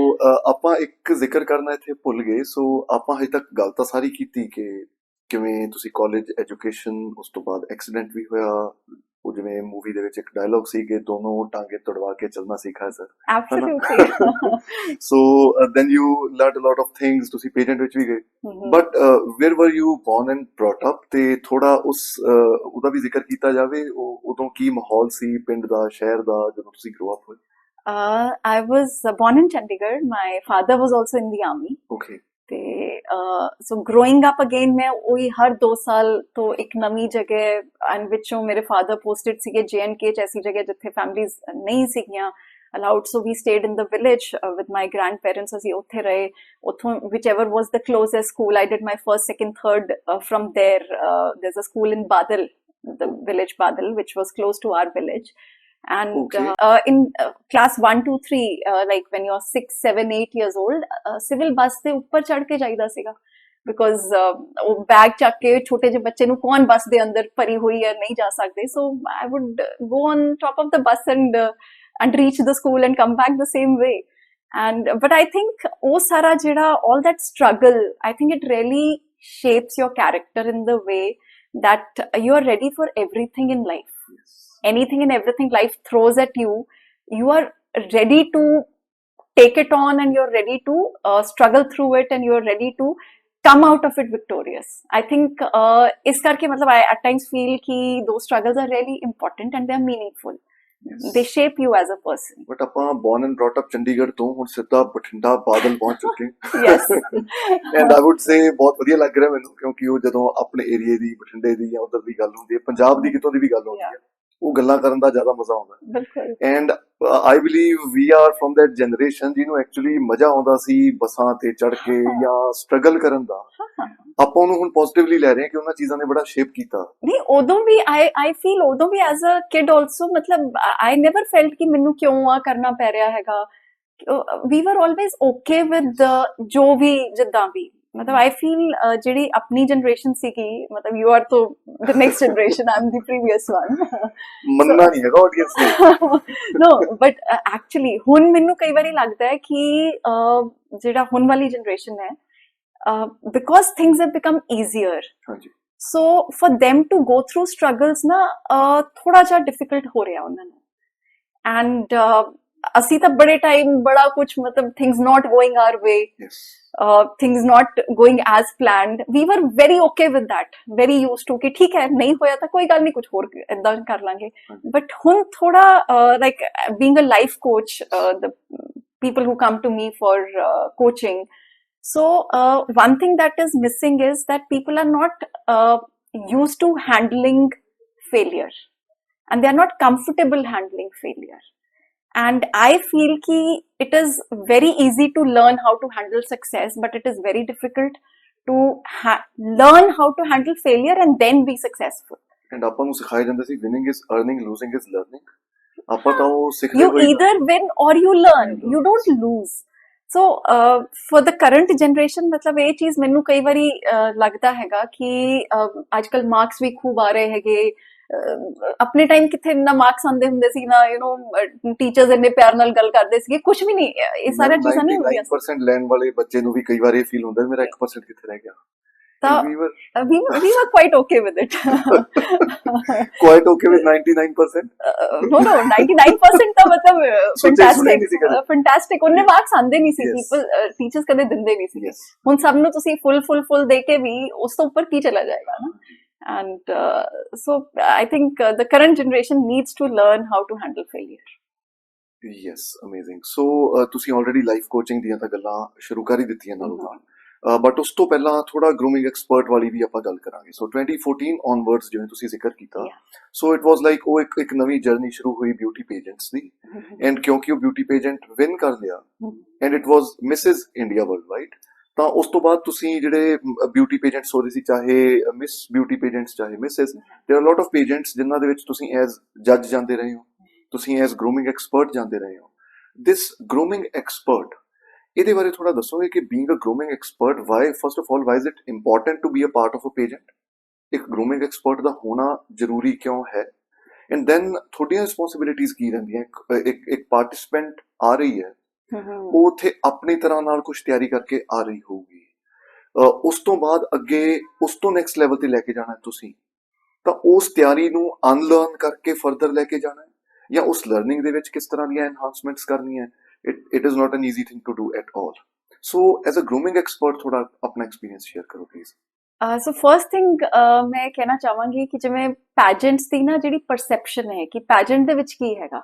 ਆਪਾਂ ਇੱਕ ਜ਼ਿਕਰ ਕਰਨਾ ਇੱਥੇ ਭੁੱਲ ਗਏ. So ਆਪਾਂ ਹਜੇ ਤੱਕ ਗੱਲ ਤਾਂ ਸਾਰੀ ਕੀਤੀ ਕਿ ਕਿਵੇਂ ਤੁਸੀਂ ਕਾਲਜ ਐਜੂਕੇਸ਼ਨ, ਉਸ ਤੋਂ ਬਾਅਦ ਐਕਸੀਡੈਂਟ ਵੀ ਹੋਇਆ, ਉਹ ਜਿਵੇਂ ਮੂਵੀ ਦੇ ਵਿੱਚ ਇੱਕ ਡਾਇਲੌਗ ਸੀ ਕਿ ਦੋਨੋਂ ਟਾਂਗੇ ਤੁੜਵਾ ਕੇ ਚੱਲਣਾ ਸਿੱਖਿਆ sir. Absolutely. So then you learned a lot of things. ਤੁਸੀਂ ਪੇਜੈਂਟ ਵਿੱਚ ਵੀ ਗਏ. But where were you born and brought up? ਤੇ ਥੋੜਾ ਉਹਦਾ ਵੀ ਜ਼ਿਕਰ ਕੀਤਾ ਜਾਵੇ. ਉਦੋਂ ਕੀ ਮਾਹੌਲ ਸੀ ਪਿੰਡ ਦਾ, ਸ਼ਹਿਰ ਦਾ, ਜਦੋਂ ਤੁਸੀਂ grow up ਹੋਏ? I was born in Chandigarh. My father was also in the army. Okay. So growing up again, मैं वही हर 2 साल तो एक नवी जगह and ਵਿੱਚੋਂ ਮੇਰੇ father posted ਸੀਗੇ J&K ਚ, ऐसी जगह जिथे families नहीं ਸੀਗੀਆਂ allowed. So we stayed in the village with my grandparents. ਅਸੀਂ ਉੱਥੇ ਰਹੇ. ਉੱਥੋਂ whichever was the closest school, I did my first, second, third from there. There's a school in Badal, the village Badal, which was close to our village. And in class 1, 2, 3, like when you're 6, 7, 8 years old, civil bus ਦੇ ਉੱਪਰ ਚੜ ਕੇ ਜਾਈਦਾ ਸੀਗਾ, because ਉਹ bag ਚੱਕ ਕੇ ਛੋਟੇ ਜਿਹੇ ਬੱਚੇ ਨੂੰ ਕੌਣ ਬੱਸ ਦੇ ਅੰਦਰ ਭਰੀ ਹੋਈ ਹੈ ਨਹੀਂ ਜਾ ਸਕਦੇ. So I would go on top of the bus and reach the school and come back the same way. But I think ਉਹ ਸਾਰਾ ਜਿਹੜਾ all that struggle, I think it really shapes your character in the way that you are ready for everything in life. Anything and everything life throws at you, you are ready to take it on, and you're ready to struggle through it, and you're ready to come out of it victorious. I think is karke I at times feel ki those struggles are really important and they're meaningful. Yes. They shape you as a person. But ਆਪਾਂ born and brought up Chandigarh ਤੋਂ ਹੁਣ ਸਿੱਧਾ ਬਠਿੰਡਾ ਬਾਦਲ ਪਹੁੰਚ ਚੁੱਕੇ. Yes. And I would say ਬਹੁਤ ਵਧੀਆ ਲੱਗ ਰਿਹਾ ਮੈਨੂੰ, ਕਿਉਂਕਿ ਉਹ ਜਦੋਂ ਆਪਣੇ ਏਰੀਏ ਦੀ, ਬਠਿੰਡੇ ਦੀ ਜਾਂ ਉਧਰ ਦੀ ਗੱਲ ਹੁੰਦੀ ਹੈ, ਪੰਜਾਬ ਦੀ ਕਿਤੋਂ ਦੀ ਵੀ ਗੱਲ ਹੁੰਦੀ ਹੈ, ਉਹ ਗੱਲਾਂ ਕਰਨ ਦਾ ਜ਼ਿਆਦਾ ਮਜ਼ਾ ਆਉਂਦਾ. And I believe we are from that generation ਜਿਹਨੂੰ ਐਕਚੁਅਲੀ ਮਜ਼ਾ ਆਉਂਦਾ ਸੀ ਬੱਸਾਂ ਤੇ ਚੜ ਕੇ ਜਾਂ ਸਟਰਗਲ ਕਰਨ ਦਾ. ਆਪਾਂ ਉਹਨੂੰ ਹੁਣ ਪੋਜ਼ਿਟਿਵਲੀ ਲੈ ਰਹੇ ਹਾਂ ਕਿ ਉਹਨਾਂ ਚੀਜ਼ਾਂ ਨੇ ਬੜਾ ਸ਼ੇਪ ਕੀਤਾ. ਨਹੀਂ, ਉਦੋਂ ਵੀ ਆਈ ਫੀਲ ਉਦੋਂ ਵੀ as a kid also, I never felt ਕਿ ਮੈਨੂੰ ਕਿਉਂ ਆ ਕਰਨਾ ਪੈ ਰਿਹਾ ਹੈਗਾ. ਵੀ ਵਰ ਆਲਵੇਜ਼ ਓਕੇ ਵਿਦ ਜੋ ਵੀ ਜਿੱਦਾਂ ਵੀ. I feel ਜਿਹੜੀ ਆਪਣੀ ਜਨਰੇਸ਼ਨ ਸੀਗੀ, you are to the next generation, I'm the previous one. ਮੰਨਣਾ ਨਹੀਂ ਹੈਗਾ ਆਡੀਅנס ਨੇ. No, but actually ਹੁਣ ਮੈਨੂੰ ਕਈ ਵਾਰੀ ਲੱਗਦਾ ਹੈ ਕਿ ਜਿਹੜਾ ਹੁਣ ਵਾਲੀ ਜਨਰੇਸ਼ਨ ਹੈ, because things have become easier, so for them to go through struggles ਨਾ ਥੋੜਾ ਜਿਹਾ difficult ਹੋ ਰਿਹਾ ਉਹਨਾਂ ਨੂੰ. And ਅਸੀਂ ਤਾਂ ਬੜੇ ਟਾਈਮ ਬੜਾ ਕੁਛ things not going our way. Yes. Things not going as planned. We were very okay with that, very used to कि ठीक है नहीं होया ਤਾਂ ਕੋਈ ਗੱਲ ਨਹੀਂ, ਕੁਛ ਹੋਰ ਏਦਾਂ ਕਰ ਲਾਂਗੇ. But ਹੁਣ ਥੋੜਾ like being a life coach, the people who come to me for coaching, so one thing that is missing is that people are not used to handling failure, and they are not comfortable handling failure. and I feel ki it is very easy to learn how to handle success, but it is very difficult to learn how to handle failure and then be successful. And ਆਪਾਂ ਨੂੰ ਸਿਖਾਇਆ ਜਾਂਦਾ ਸੀ winning is earning, losing is learning. ਆਪਾਂ ਤਾਂ ਉਹ ਸਿੱਖਦੇ You either win or you learn, you don't lose. So for the current generation ਮਤਲਬ ਇਹ ਚੀਜ਼ ਮੈਨੂੰ ਕਈ ਵਾਰੀ ਲੱਗਦਾ ਹੈਗਾ ਕਿ ਅੱਜ ਕੱਲ ਮਾਰਕਸ ਵੀ ਖੂਬ ਆ ਰਹੇ ਹੈਗੇ। ਆਪਣੇ ਟਾਈਮ ਕਿੱਥੇ ਇੰਨਾ ਮਾਰਕਸ ਆਉਂਦੇ ਹੁੰਦੇ ਸੀ ਨਾ, ਟੀਚਰਸ ਇੰਨੇ ਪਿਆਰ ਨਾਲ ਗੱਲ ਕਰਦੇ ਸੀਗੇ, ਕੁਝ ਵੀ ਨਹੀਂ, ਇਹ ਸਾਰਾ ਚੀਜ਼ਾਂ ਨਹੀਂ ਹੁੰਦੀਆਂ। 99% ਲੈਣ ਵਾਲੇ ਬੱਚੇ ਨੂੰ ਵੀ ਕਈ ਵਾਰ ਇਹ ਫੀਲ ਹੁੰਦਾ ਮੇਰਾ 1% ਕਿੱਥੇ ਰਹਿ ਗਿਆ। ਤਾਂ we were quite okay with it. Quite okay with 99%? No, 99% ਤਾਂ ਮਤਲਬ fantastic ਉਹਨੇ ਮਾਰਕਸ ਆਉਂਦੇ ਨਹੀਂ ਸੀ, ਟੀਚਰਸ ਕਦੇ ਦਿੰਦੇ ਨਹੀਂ ਸੀ। ਹੁਣ ਸਭ ਨੂੰ ਤੁਸੀਂ ਫੁੱਲ ਦੇ ਕੇ ਵੀ ਉਸ ਤੋਂ ਉੱਪਰ ਕੀ ਚਲਾ ਜਾਏਗਾ ਨਾ। And so I think the current generation needs to learn how to handle failure. Yes, amazing. So ਤੁਸੀਂ already life coaching ਦੀਆਂ ਤਾਂ ਗੱਲਾਂ ਸ਼ੁਰੂ ਕਰ ਹੀ ਦਿੱਤੀਆਂ ਨਾਲੋਂ ਨਾਲ, ਬਟ ਉਸ ਤੋਂ ਪਹਿਲਾਂ ਥੋੜਾ ਗਰੂਮਿੰਗ ਐਕਸਪਰਟ ਵਾਲੀ ਵੀ ਆਪਾਂ ਗੱਲ ਕਰਾਂਗੇ। ਸੋ 2014 onwards ਜਿਵੇਂ ਤੁਸੀਂ ਜ਼ਿਕਰ ਕੀਤਾ, ਸੋ ਇਟ ਵਾਸ ਲਾਈਕ ਉਹ ਇੱਕ ਨਵੀਂ ਜਰਨੀ ਸ਼ੁਰੂ ਹੋਈ ਬਿਊਟੀ ਪੇਜੈਂਟਸ ਦੀ, ਐਂਡ ਕਿਉਂਕਿ ਉਹ ਬਿਊਟੀ ਪੇਜੈਂਟ ਵਿਨ ਕਰ ਲਿਆ and it was Mrs India worldwide, ਤਾਂ ਉਸ ਤੋਂ ਬਾਅਦ ਤੁਸੀਂ ਜਿਹੜੇ ਬਿਊਟੀ ਪੇਜੈਂਟਸ ਹੋ ਰਹੇ ਸੀ, ਚਾਹੇ ਮਿਸ ਬਿਊਟੀ ਪੇਜੈਂਟਸ ਚਾਹੇ ਮਿਸਿਸ, ਦੇਰ ਆਰ ਲੋਟ ਆਫ ਪੇਜੈਂਟਸ ਜਿਨ੍ਹਾਂ ਦੇ ਵਿੱਚ ਤੁਸੀਂ ਐਜ਼ ਜੱਜ ਜਾਂਦੇ ਰਹੇ ਹੋ, ਤੁਸੀਂ ਐਜ਼ ਗਰੂਮਿੰਗ ਐਕਸਪਰਟ ਜਾਂਦੇ ਰਹੇ ਹੋ। ਦਿਸ ਗਰੂਮਿੰਗ ਐਕਸਪਰਟ, ਇਹਦੇ ਬਾਰੇ ਥੋੜਾ ਦੱਸੋਗੇ ਕਿ being a grooming expert, why first of all why is it important to be a part of a pageant? ਇੱਕ ਗਰੂਮਿੰਗ ਐਕਸਪਰਟ ਦਾ ਹੋਣਾ ਜ਼ਰੂਰੀ ਕਿਉਂ ਹੈ? ਐਂਡ ਦੈਨ ਤੁਹਾਡੀਆਂ ਰਿਸਪੌਂਸਿਬਿਲਿਟੀਜ਼ ਕੀ ਰਹਿੰਦੀਆਂ? ਇੱਕ ਪਾਰਟਿਸਪੈਂਟ ਆ ਰਹੀ ਹੈ, ਉਹ ਉੱਥੇ ਆਪਣੀ ਤਰ੍ਹਾਂ ਨਾਲ ਕੁਝ ਤਿਆਰੀ ਕਰਕੇ ਆ ਰਹੀ ਹੋਊਗੀ, ਉਸ ਤੋਂ ਬਾਅਦ ਅੱਗੇ ਉਸ ਤੋਂ ਨੈਕਸਟ ਲੈਵਲ ਤੇ ਲੈ ਕੇ ਜਾਣਾ ਤੁਸੀਂ, ਤਾਂ ਉਸ ਤਿਆਰੀ ਨੂੰ ਅਨਲਰਨ ਕਰਕੇ ਫਰਦਰ ਲੈ ਕੇ ਜਾਣਾ ਹੈ, ਜਾਂ ਉਸ ਲਰਨਿੰਗ ਦੇ ਵਿੱਚ ਕਿਸ ਤਰ੍ਹਾਂ ਦੀਆਂ ਐਨਹਾਂਸਮੈਂਟਸ ਕਰਨੀਆਂ? it is not an easy thing to do at all. So as a grooming expert ਥੋੜਾ ਆਪਣਾ ਐਕਸਪੀਰੀਅੰਸ ਸ਼ੇਅਰ ਕਰੋ ਪਲੀਜ਼। ਸੋ ਫਰਸਟ ਥਿੰਗ ਮੈਂ ਕਹਿਣਾ ਚਾਹਾਂਗੀ ਕਿ ਜਿਵੇਂ ਪੈਜੈਂਟਸ ਦੀ ਨਾ ਜਿਹੜੀ ਪਰਸੈਪਸ਼ਨ ਹੈ ਕਿ ਪੈਜੈਂਟ ਦੇ ਵਿੱਚ ਕੀ ਹੈਗਾ,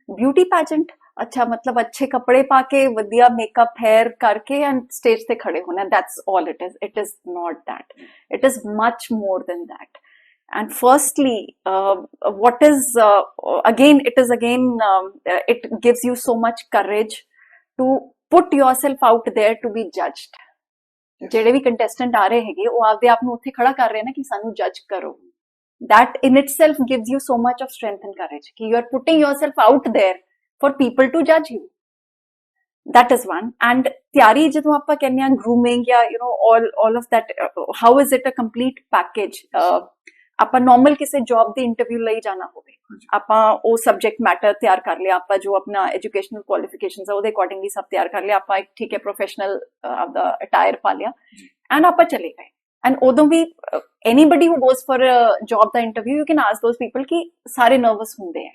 ਬਿਊਟੀ ਪੈਜੈਂਟ ਅੱਛਾ ਮਤਲਬ ਅੱਛੇ ਕੱਪੜੇ ਪਾ ਕੇ ਵਧੀਆ ਮੇਕਅਪ ਹੈਅਰ ਕਰਕੇ ਐਂਡ ਸਟੇਜ ਤੇ ਖੜੇ ਹੋਣਾ, that's all it is. It is not that. It is much more than that. And firstly, what is it gives you so much courage to put yourself out there to be judged. ਜਿਹੜੇ ਵੀ contestant ਆ ਰਹੇ ਹੈਗੇ ਉਹ ਆਪਦੇ ਆਪ ਨੂੰ ਉੱਥੇ ਖੜਾ ਕਰ ਰਹੇ ਨੇ ਕਿ ਸਾਨੂੰ ਜੱਜ ਕਰੋ, that in itself gives you so much of strength and courage ਕਿ you are putting yourself out there for people to judge you. That is one. And ਤਿਆਰੀ ਜਦੋਂ ਆਪਾਂ ਕਹਿੰਦੇ ਹਾਂ grooming ਜਾਂ all of that, how is it a complete package? ਆਪਾਂ normal ਕਿਸੇ job ਦੀ interview ਲਈ ਜਾਣਾ ਹੋਵੇ, ਆਪਾਂ ਉਹ ਸਬਜੈਕਟ ਮੈਟਰ ਤਿਆਰ ਕਰ ਲਿਆ, ਆਪਾਂ ਜੋ ਆਪਣਾ ਐਜੂਕੇਸ਼ਨਲ ਕੁਆਲੀਫਿਕੇਸ਼ਨਸ ਆ ਉਹਦੇ ਅਕੋਰਡਿੰਗਲੀ ਸਭ ਤਿਆਰ ਕਰ ਲਿਆ, ਆਪਾਂ ਇੱਕ ਠੀਕ ਹੈ ਪ੍ਰੋਫੈਸ਼ਨਲ ਆਪਦਾ ਅਟਾਇਰ ਪਾ ਲਿਆ ਐਂਡ ਆਪਾਂ ਚਲੇ ਗਏ। ਐਂਡ ਉਦੋਂ ਵੀ anybody who goes for job ਦਾ interview, you can ask those people ਕਿ ਸਾਰੇ ਨਰਵਸ ਹੁੰਦੇ ਹੈ,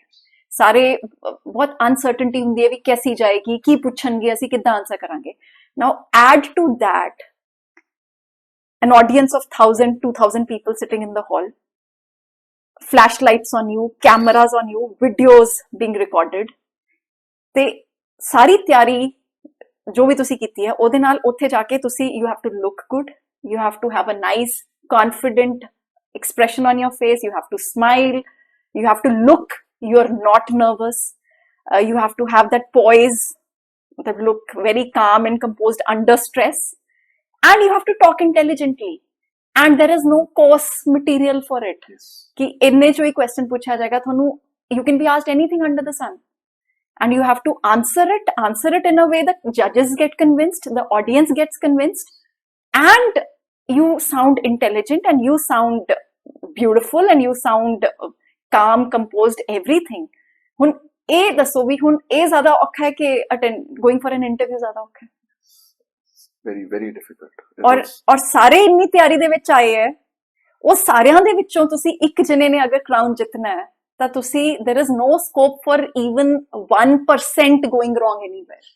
ਸਾਰੇ ਬਹੁਤ ਅਨਸਰਟਨਟੀ ਹੁੰਦੀ ਹੈ ਵੀ ਕੈਸੀ ਜਾਏਗੀ, ਕੀ ਪੁੱਛਣਗੇ, ਅਸੀਂ ਕਿੱਦਾਂ ਆਨਸਰ ਕਰਾਂਗੇ। Now add to that an audience of 1,000, 2,000 people sitting in the hall, flashlights on you, cameras on you, videos being recorded, ਤੇ ਸਾਰੀ ਤਿਆਰੀ ਜੋ ਵੀ ਤੁਸੀਂ ਕੀਤੀ ਹੈ ਉਹਦੇ ਨਾਲ ਉੱਥੇ ਜਾ ਕੇ ਤੁਸੀਂ you have to look good, you have to have a nice confident expression on your face, you have to smile, you have to look you're not nervous, you have to have that poise, that look very calm and composed under stress, and you have to talk intelligently. And there is no course material for it. कि इन्ने जो ही question पूछा जाएगा थोनू, you can be asked anything under the sun, and you have to answer it in a way that judges get convinced, the audience gets convinced, and you sound intelligent and you sound beautiful and you sound calm, composed, everything. ਹੁਣ ਇਹ ਦੱਸੋ ਵੀ ਹੁਣ ਇਹ ਜ਼ਿਆਦਾ ਔਖਾ ਹੈ ਕਿ going for an interview ਜ਼ਿਆਦਾ ਔਖਾ ਹੈ? very very difficult. ਔਰ ਸਾਰੇ ਇੰਨੀ ਤਿਆਰੀ ਦੇ ਵਿੱਚ ਆਏ ਹੈ, ਉਹ ਸਾਰਿਆਂ ਦੇ ਵਿੱਚੋਂ ਤੁਸੀਂ ਇੱਕ ਜਣੇ ਨੇ ਅਗਰ ਕਰਾਊਨ ਜਿੱਤਣਾ ਹੈ ਤਾਂ ਤੁਸੀਂ there is no scope for even 1% going wrong anywhere.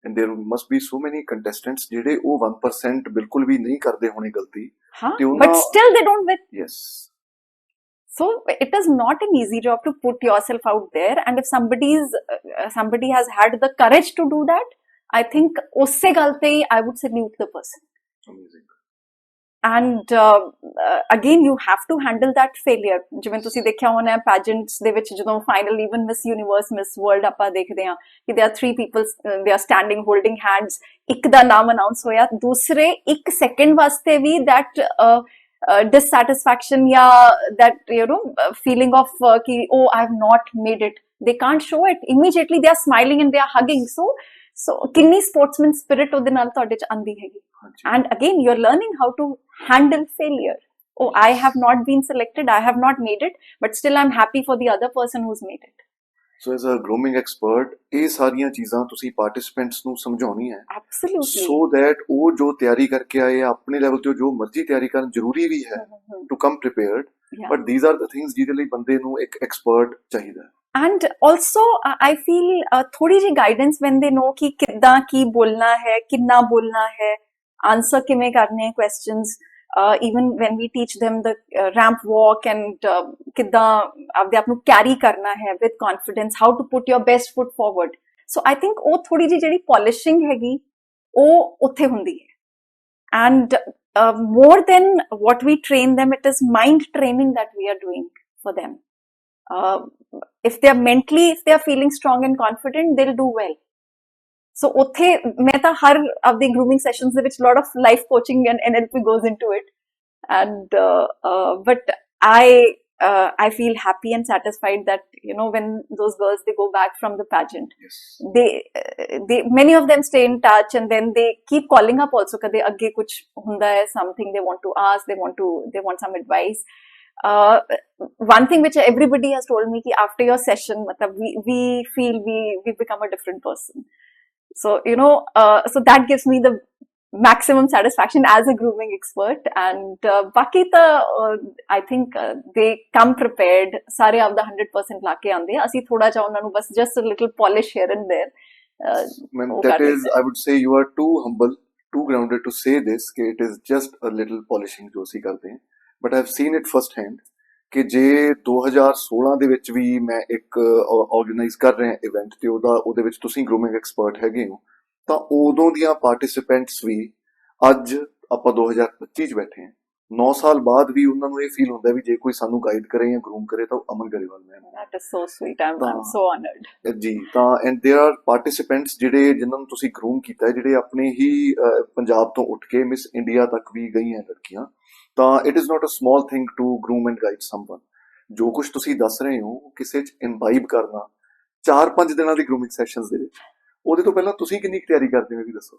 And there must be so many contestants ਜਿਹੜੇ ਉਹ 1% ਬਿਲਕੁਲ ਵੀ ਨਹੀਂ ਕਰਦੇ ਹੋਣੇ ਗਲਤੀ, but still they don't win. Yes. So it is not an easy job to put yourself out there, and if somebody has had the courage to do that, I think usse ਗੱਲ ਤੇ I would salute the person. Amazing. and again you have to handle that failure. ਜਿਵੇਂ ਤੁਸੀਂ ਦੇਖਿਆ ਹੋਣਾ ਪੈਜੈਂਟਸ ਦੇ ਵਿੱਚ ਜਦੋਂ final even miss universe miss world ਆਪਾਂ ਦੇਖਦੇ ਹਾਂ ਕਿ there are 3 people they are standing holding hands, ਇੱਕ ਦਾ ਨਾਮ ਅਨਾਉਂਸ ਹੋਇਆ, ਦੂਸਰੇ ਇੱਕ ਸੈਕਿੰਡ ਵਾਸਤੇ ਵੀ that dissatisfaction या that feeling of कि oh I have not made it, they can't show it immediately, they are smiling and they are hugging. So ਕਿੰਨੀ sportsman spirit ਉਹਦੇ ਨਾਲ ਤੁਹਾਡੇ ਚ ਆਂਦੀ ਹੈਗੀ. And again you're learning how to handle failure. Oh, I have not been selected, I have not made it, but still I'm happy for the other person who's made it. So as a grooming expert, ਇਹ ਸਾਰੀਆਂ ਚੀਜ਼ਾਂ ਤੁਸੀਂ ਪਾਰਟਿਸਿਪੈਂਟਸ ਨੂੰ ਸਮਝਾਉਣੀ ਹੈ Absolutely. so that ਉਹ ਜੋ ਤਿਆਰੀ ਕਰਕੇ ਆਏ ਆਪਣੇ ਲੈਵਲ ਤੇ ਜੋ ਮਰਜ਼ੀ ਤਿਆਰੀ ਕਰਨ ਜ਼ਰੂਰੀ ਵੀ ਹੈ to come prepared, but these are the things ਜਿਹਦੇ ਲਈ ਬੰਦੇ ਨੂੰ ਇੱਕ ਐਕਸਪਰਟ ਚਾਹੀਦਾ ਹੈ. And also I feel ਥੋੜੀ ਜਿਹੀ guidance when they know ਕਿ ਕਿੱਦਾਂ ਕੀ ਬੋਲਣਾ ਹੈ, ਕਿੰਨਾ ਬੋਲਣਾ ਹੈ, answer ਕਿਵੇਂ ਕਰਨੇ questions, even when we teach them the ramp walk and ਕਿੱਦਾਂ ਆਪਦੇ ਆਪ ਨੂੰ carry ਕਰਨਾ ਹੈ with confidence, how to put your best foot forward. So I think ਉਹ ਥੋੜੀ ਜਿਹੀ ਜਿਹੜੀ polishing ਹੈਗੀ ਉਹ ਉੱਥੇ ਹੁੰਦੀ ਹੈ. And more than what we train them, it is mind training that we are doing for them. If they are feeling strong and confident, they'll do well. So ਉੱਥੇ ਮੈਂ ਤਾਂ ਹਰ ਆਪਦੇ grooming sessions ਦੇ ਵਿੱਚ lot of life coaching and NLP goes into it, and but I feel happy and satisfied that when those girls they go back from the pageant, they many of them stay in touch and then they keep calling up also kade agge kuch hunda hai, something they want to ask, they want some advice. One thing which everybody has told me ki after your session we feel we become a different person. So so that gives me the maximum satisfaction as a grooming expert. And baki ta I think they come prepared, sare aapda 100% la ke aande, ਅਸੀਂ ਥੋੜਾ ਜਿਹਾ ਉਹਨਾਂ ਨੂੰ ਬਸ just a little polish here and there. That is, I would say you are too humble, too grounded to say this कि it is just a little polishing ਜੋ ਅਸੀਂ ਕਰਦੇ ਹਾਂ, but I have seen it first hand ਕਿ ਜੇ 2016 ਦੇ ਵਿੱਚ ਵੀ ਮੈਂ ਇੱਕ ਆਰਗੇਨਾਈਜ਼ ਕਰ ਰਿਹਾ ਇਵੈਂਟ ਤੇ ਉਹਦੇ ਵਿੱਚ ਤੁਸੀਂ ਗਰੂਮਿੰਗ ਐਕਸਪਰਟ ਹੈਗੇ ਹੋ, ਤਾਂ ਉਦੋਂ ਦੀਆਂ ਪਾਰਟਿਸਿਪੈਂਟਸ ਵੀ ਅੱਜ ਆਪਾਂ 2025 ਚ ਬੈਠੇ ਹਾਂ, 9 ਸਾਲ ਬਾਅਦ ਵੀ ਉਹਨਾਂ ਨੂੰ ਇਹ ਫੀਲ ਹੁੰਦਾ ਵੀ ਜੇ ਕੋਈ ਸਾਨੂੰ ਗਾਈਡ ਕਰੇ ਜਾਂ ਗਰੂਮ ਕਰੇ ਤਾਂ Aman Grewal ma'am. That is so sweet. I'm so honored. ਜੀ ਤਾਂ ਐਂਡ देयर आर ਪਾਰਟਿਸਿਪੈਂਟਸ ਜਿਨ੍ਹਾਂ ਨੂੰ ਤੁਸੀਂ ਗਰੂਮ ਕੀਤਾ ਹੈ, ਜਿਹੜੇ ਆਪਣੇ ਹੀ ਪੰਜਾਬ ਤੋਂ ਉੱਠ ਕੇ ਮਿਸ ਇੰਡੀਆ ਤੱਕ ਵੀ ਗਈਆਂ ਲੜਕੀਆਂ, ਤਾਂ it is not a small thing to groom and guide someone. ਜੋ ਕੁਝ ਤੁਸੀਂ ਦੱਸ ਰਹੇ ਹੋ ਕਿਸੇ 'ਚ ਇਨਵਾਈਬ ਕਰਨਾ 4-5 ਦਿਨਾਂ ਦੀ ਗਰੂਮਿੰਗ ਸੈਸ਼ਨਸ ਦੇ ਵਿੱਚ, ਉਹਦੇ ਤੋਂ ਪਹਿਲਾਂ ਤੁਸੀਂ ਕਿੰਨੀ ਤਿਆਰੀ ਕਰਦੇ ਹੋ ਇਹ ਵੀ ਦੱਸੋ.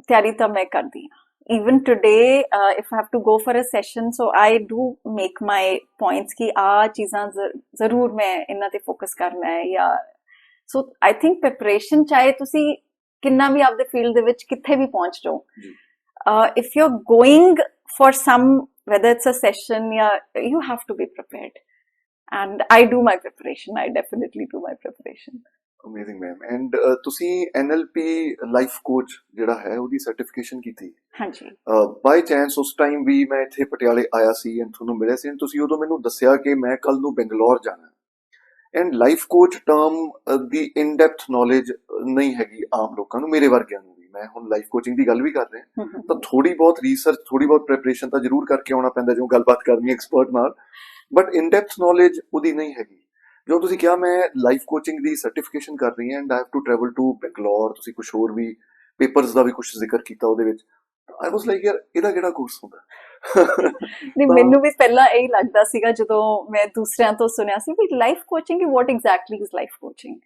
ਤਿਆਰੀ ਤਾਂ ਮੈਂ ਕਰਦੀ ਹਾਂ. Even today, if I have to go for a session, so I do make my points कि चीज़ां ज़रूर मैं इन्ना ते focus करना है या so I think preparation चाहे तुसी किन्ना भी आपदे field दे विच किथे भी पहुंच जाओ, if you're going for some, whether it's a session या you have to be prepared, and I do my preparation. I definitely do my preparation. Amazing ma'am. And ਤੁਸੀਂ NLP ਲਾਈਫ ਕੋਚ ਜਿਹੜਾ ਹੈ ਉਹਦੀ certification ਕੀਤੀ. ਹਾਂਜੀ. By chance ਉਸ time ਵੀ ਮੈਂ ਇੱਥੇ ਪਟਿਆਲੇ ਆਇਆ ਸੀ ਐਂਡ ਤੁਹਾਨੂੰ ਮਿਲਿਆ ਸੀ, ਤੁਸੀਂ ਉਦੋਂ ਮੈਨੂੰ ਦੱਸਿਆ ਕਿ ਮੈਂ ਕੱਲ ਨੂੰ ਬੰਗਲੌਰ ਜਾਣਾ, and life coach term the in depth knowledge ਨਹੀਂ ਹੈਗੀ ਆਮ ਲੋਕਾਂ ਨੂੰ, ਮੇਰੇ ਵਰਗਿਆਂ ਨੂੰ ਵੀ. ਮੈਂ ਹੁਣ ਲਾਈਫ ਕੋਚਿੰਗ ਦੀ ਗੱਲ ਵੀ ਕਰ ਰਿਹਾ ਤਾਂ ਥੋੜੀ ਬਹੁਤ ਰਿਸਰਚ, ਥੋੜੀ ਬਹੁਤ ਪ੍ਰੈਪਰੇਸ਼ਨ ਤਾਂ ਜ਼ਰੂਰ ਕਰਕੇ ਆਉਣਾ ਪੈਂਦਾ ਜੋ ਗੱਲਬਾਤ ਕਰਨੀ ਐਕਸਪਰਟ ਨਾਲ, ਬਟ ਇਨ ਡੈਪਥ ਨੌਲੇਜ ਉਹਦੀ ਨਹੀਂ ਹੈਗੀ. ਜੋ ਤੁਸੀਂ ਕਿਹਾ ਮੈਂ ਲਾਈਫ ਕੋਚਿੰਗ ਦੀ ਸਰਟੀਫਿਕੇਸ਼ਨ ਕਰ ਰਹੀ ਹਾਂ and I have to travel to Bangalore, ਤੁਸੀਂ ਕੁਝ ਹੋਰ ਵੀ ਪੇਪਰਸ ਦਾ ਵੀ ਕੁਝ ਜ਼ਿਕਰ ਕੀਤਾ ਉਹਦੇ ਵਿੱਚ, ਆਈ ਵਾਸ ਲਾਈਕ ਯਾਰ ਇਹਦਾ ਕਿਹੜਾ ਕੋਰਸ ਹੁੰਦਾ. ਨਹੀਂ, ਮੈਨੂੰ ਵੀ ਪਹਿਲਾਂ ਇਹੀ ਲੱਗਦਾ ਸੀਗਾ ਜਦੋਂ ਮੈਂ ਦੂਸਰਿਆਂ ਤੋਂ ਸੁਣਿਆ ਸੀ ਵੀ life coaching, what exactly is life coaching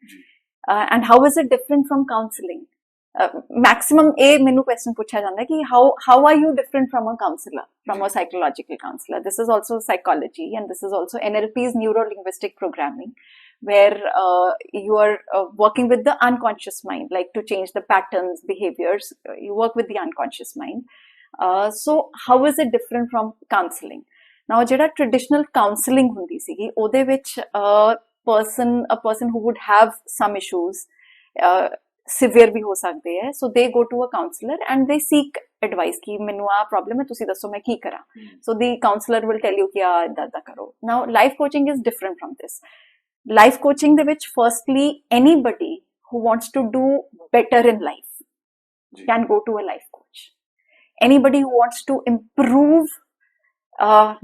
and how is it different from counselling. Maximum ਇਹ ਮੈਨੂੰ ਕੁਐਸਚਨ ਪੁੱਛਿਆ ਜਾਂਦਾ ਕਿ how are you different from a counselor, from a psychological counselor? This is also psychology and this is also NLP's neuro-linguistic programming, where you are working with the unconscious mind, like to change the patterns, behaviors, you work with the unconscious mind. So how is it different from counseling? Now ਜਿਹੜਾ traditional counseling ਹੁੰਦੀ ਸੀਗੀ ਉਹਦੇ ਵਿੱਚ a person who would have some issues, severe भी हो सकते हैं, so they go to a counselor and they seek advice कि मैनू आ problem है, तुसी दसो मैं की करा. So the counselor will tell you कि दा करो. Now life coaching is different from this. Life coaching ਦੇ ਵਿੱਚ firstly anybody who wants to do better in life can go to a life coach. Anybody who wants to improve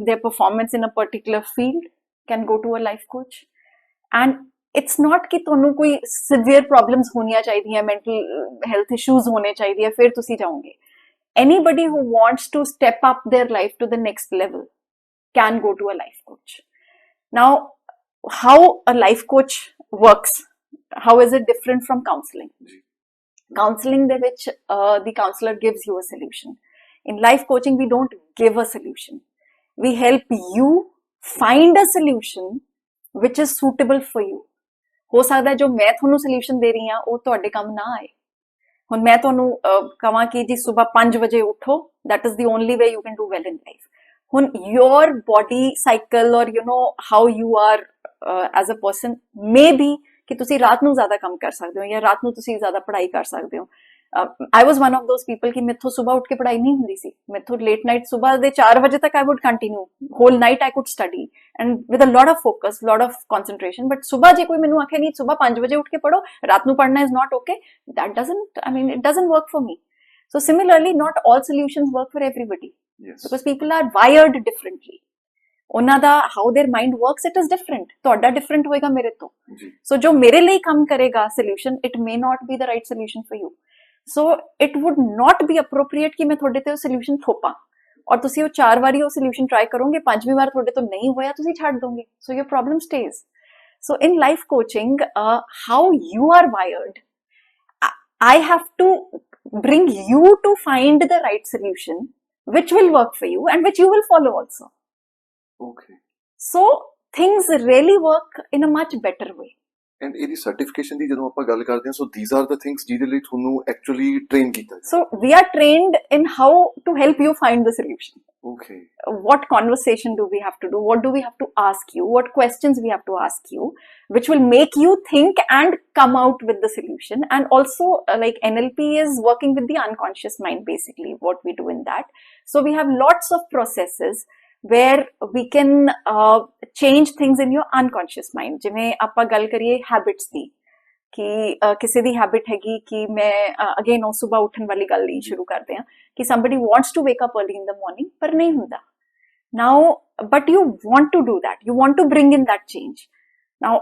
their performance in a particular field can go to a life coach. And it's not कि ਤੁਹਾਨੂੰ ਕੋਈ severe problems ਹੋਣੀਆਂ ਚਾਹੀਦੀਆਂ, mental health issues ਹੋਣੇ ਚਾਹੀਦੇ, ਫਿਰ ਤੁਸੀਂ ਜਾਓਗੇ. Anybody who wants to step up their life to the next level can go to a life coach. Now, how a life coach works, how is it different from counseling? Counseling ਦੇ ਵਿੱਚ the counselor gives you a solution. In life coaching, we don't give a solution. We help you find a solution which is suitable for you. ਹੋ ਸਕਦਾ ਹੈ ਜੋ ਮੈਂ ਤੁਹਾਨੂੰ solution ਦੇ ਰਹੀ ਹਾਂ ਉਹ ਤੁਹਾਡੇ ਕੰਮ ਨਾ ਆਏ. ਹੁਣ ਮੈਂ ਤੁਹਾਨੂੰ ਕਹਾਂ ਕਿ ਜੀ ਸਵੇਰ 5 ਵਜੇ ਉੱਠੋ, that is the only way you can do well in life. ਹੁਣ your body cycle or you know how you are as a person may be ਕਿ ਤੁਸੀਂ ਰਾਤ ਨੂੰ ਜ਼ਿਆਦਾ ਕੰਮ ਕਰ ਸਕਦੇ ਹੋ ਜਾਂ ਰਾਤ ਨੂੰ ਤੁਸੀਂ ਜ਼ਿਆਦਾ ਪੜ੍ਹਾਈ ਕਰ ਸਕਦੇ ਹੋ. I was one of those people ਕਿ ਮੈਥੋਂ ਸਵੇਰ ਉੱਠ ਕੇ ਪੜ੍ਹਾਈ ਨਹੀਂ ਹੁੰਦੀ ਸੀ. ਮੈਥੋਂ late night ਸਵੇਰ ਦੇ 4 ਵਜੇ ਤੱਕ I would continue. Whole night I could study and with a lot of focus, lot of concentration. But ਸਵੇਰ ਜੇ ਕੋਈ ਮੈਨੂੰ ਆਖੇ ਨਹੀਂ ਸਵੇਰ 5 ਵਜੇ ਉੱਠ ਕੇ ਪੜ੍ਹੋ, ਰਾਤ ਨੂੰ ਪੜ੍ਹਨਾ is not okay. That it doesn't work for me. So similarly, not all solutions work for everybody. Yes. Because people are wired differently. ਉਹਨਾਂ ਦਾ how their mind works, it is different. ਤੁਹਾਡਾ different ਹੋਏਗਾ ਮੇਰੇ ਤੋਂ. So ਜੋ ਮੇਰੇ ਲਈ ਕੰਮ ਕਰੇਗਾ solution, it may not be the right solution for you. So it would not be appropriate ਕਿ ਮੈਂ ਤੁਹਾਡੇ ਤੇ ਉਹ solution ਥੋਪਾਂ ਔਰ ਤੁਸੀਂ ਉਹ 4 ਵਾਰੀ ਉਹ solution try ਕਰੋਗੇ, 5ਵੀਂ ਵਾਰ ਤੁਹਾਡੇ ਤੋਂ ਨਹੀਂ ਹੋਇਆ ਤੁਸੀਂ ਛੱਡ ਦੋਗੇ. So your problem stays. So in life coaching, how you are wired, I have to bring you to find the right solution which will work for you and which you will follow also. Okay. So things really work in a much better way. And ਇਹਦੀ certification ਦੀ ਜਦੋਂ ਆਪਾਂ ਗੱਲ ਕਰਦੇ ਹਾਂ, so these are the things ਜਿਹਦੇ ਲਈ ਤੁਹਾਨੂੰ actually train ਕੀਤਾ ਜਾਂਦਾ. So we are trained in how to help you find the solution. Okay. What conversation do we have to do? What do we have to ask you? What questions we have to ask you, which will make you think and come out with the solution. And also, like NLP is working with the unconscious mind, basically, what we do in that. So we have lots of processes where we can change things in your unconscious mind. ਜਿਵੇਂ ਆਪਾਂ ਗੱਲ ਕਰੀਏ habits ਦੀ ਕਿ ਕਿਸੇ ਦੀ habit ਹੈਗੀ ਕਿ ਮੈਂ again ਉਹ ਸੁਬਹ ਉੱਠਣ ਵਾਲੀ ਗੱਲ ਹੀ ਸ਼ੁਰੂ ਕਰਦੇ ਹਾਂ ਕਿ somebody wants to wake up early in the morning ਪਰ ਨਹੀਂ ਹੁੰਦਾ. Now, but you want to do that. You want to bring in that change. Now,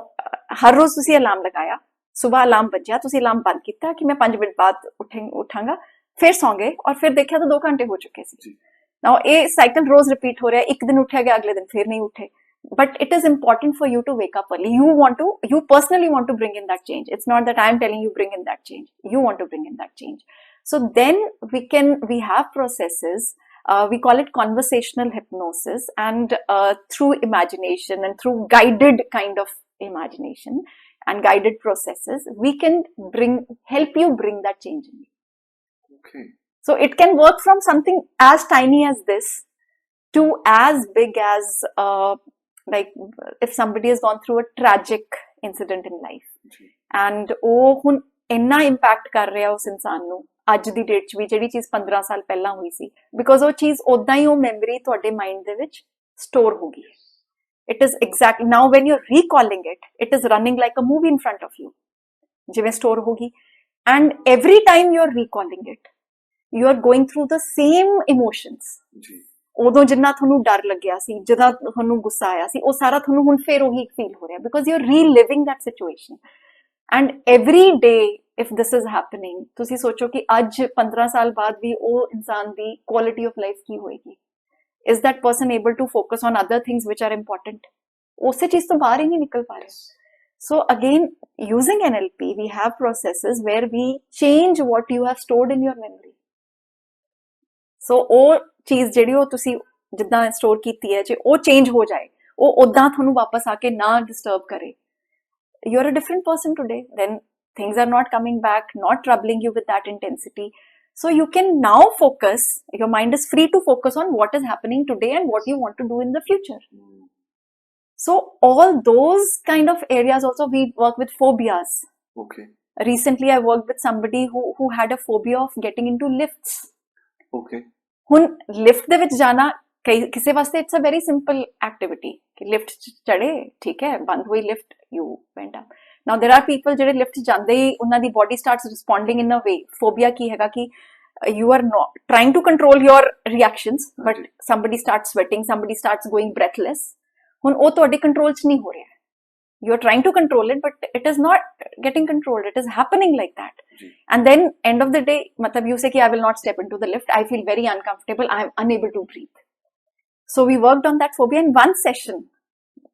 ਹਰ ਰੋਜ਼ ਤੁਸੀਂ ਅਲਾਰਮ ਲਗਾਇਆ, ਸੁਬਹ ਅਲਾਰਮ ਵੱਜਿਆ, ਤੁਸੀਂ ਅਲਾਰਮ ਬੰਦ ਕੀਤਾ ਕਿ ਮੈਂ 5 ਮਿੰਟ ਬਾਅਦ ਉੱਠਾਂਗਾ, ਫਿਰ ਸੌਂ ਗਏ ਔਰ ਫਿਰ ਦੇਖਿਆ ਤਾਂ 2 ਘੰਟੇ ਹੋ ਚੁੱਕੇ ਸੀ. Now, ਇਹ cycle ਰੋਜ਼ repeat ਹੋ ਰਿਹਾ, ਇੱਕ ਦਿਨ ਉੱਠਿਆ ਗਿਆ, ਅਗਲੇ ਦਿਨ ਫਿਰ ਨਹੀਂ ਉੱਠੇ. But it is important for you to wake up early. You personally want to bring in that change. It's not that I'm telling you bring in that change. You want to bring in that change. So then we have processes, we call it conversational hypnosis, and through imagination and through guided kind of imagination and guided processes, we can help you bring that change in. Okay. So it can work from something as tiny as this to as big as like if somebody has gone through a tragic incident in life and ਉਹ ਹੁਣ ਇੰਨਾ impact ਕਰ ਰਿਹਾ ਉਸ ਇਨਸਾਨ ਨੂੰ ਅੱਜ ਦੀ date 'ਚ ਵੀ ਜਿਹੜੀ ਚੀਜ਼ 15 ਸਾਲ ਪਹਿਲਾਂ ਹੋਈ ਸੀ, ਬਿਕੋਜ਼ ਉਹ ਚੀਜ਼ ਉਦਾਂ ਹੀ ਉਹ ਮੈਮਰੀ ਤੁਹਾਡੇ ਮਾਈਂਡ ਦੇ ਵਿੱਚ ਸਟੋਰ ਹੋ ਗਈ. It is exactly now when you're recalling it is running like a movie in front of you, ਜਿਵੇਂ ਸਟੋਰ ਹੋ ਗਈ. And every time you're recalling it, you are going through the same emotions. ਉਦੋਂ ਜਿੰਨਾ ਤੁਹਾਨੂੰ ਡਰ ਲੱਗਿਆ ਸੀ, ਜਿੱਦਾਂ ਤੁਹਾਨੂੰ ਗੁੱਸਾ ਆਇਆ ਸੀ, ਉਹ ਸਾਰਾ ਤੁਹਾਨੂੰ ਹੁਣ ਫੇਰ ਉਹੀ ਫੀਲ ਹੋ ਰਿਹਾ because you're reliving that situation. And every day if this is happening, ਤੁਸੀਂ ਸੋਚੋ ਕਿ ਅੱਜ 15 ਸਾਲ ਬਾਅਦ ਵੀ ਉਹ ਇਨਸਾਨ ਦੀ quality of life ਕੀ ਹੋਏਗੀ? Is that person able to focus on other things which are important? ਉਸੇ ਚੀਜ਼ ਤੋਂ ਬਾਹਰ ਹੀ ਨਹੀਂ ਨਿਕਲ ਪਾ ਰਹੇ. So again, using NLP, we have processes where we change what you have stored in your memory. So ਉਹ ਚੀਜ਼ ਜਿਹੜੀ ਉਹ ਤੁਸੀਂ ਜਿੱਦਾਂ ਸਟੋਰ ਕੀਤੀ ਹੈ ਜੇ ਉਹ ਚੇਂਜ ਹੋ ਜਾਏ, ਉਹ ਉਦਾਂ ਤੁਹਾਨੂੰ ਵਾਪਸ ਆ ਕੇ ਨਾ ਡਿਸਟਰਬ ਕਰੇ, you're a different person today. Then things are not coming back, not troubling you with that intensity. So you can now focus, your mind is free to focus on what is happening today and what you want to do in the future. So all those kind of areas also we work with phobias. Okay. Recently I worked with somebody who had a phobia of getting into lifts. Okay. ਹੁਣ lift ਦੇ ਵਿੱਚ ਜਾਣਾ ਕਿਸੇ ਵਾਸਤੇ it's a very simple activity ਕਿ lift ਚੜੇ, ਠੀਕ ਹੈ, ਬੰਦ ਹੋਈ lift, you went up. Now there are people ਜਿਹੜੇ ਲਿਫਟ ਜਾਂਦੇ ਹੀ ਉਹਨਾਂ ਦੀ body starts responding in a way. Phobia ਕੀ ਹੈਗਾ ਕਿ you are not trying to control your reactions, but ਹਾਂਜੀ somebody starts sweating, somebody starts going breathless. ਹੁਣ ਉਹ ਤੁਹਾਡੇ ਕੰਟਰੋਲ 'ਚ ਨਹੀਂ ਹੋ ਰਿਹਾ, you're trying to control it, but it is not getting controlled, it is happening like that. ਜੀ And then end of the day, matlab you say ki I will not step into the lift, I feel very uncomfortable, I am unable to breathe. So we worked on that phobia in one session.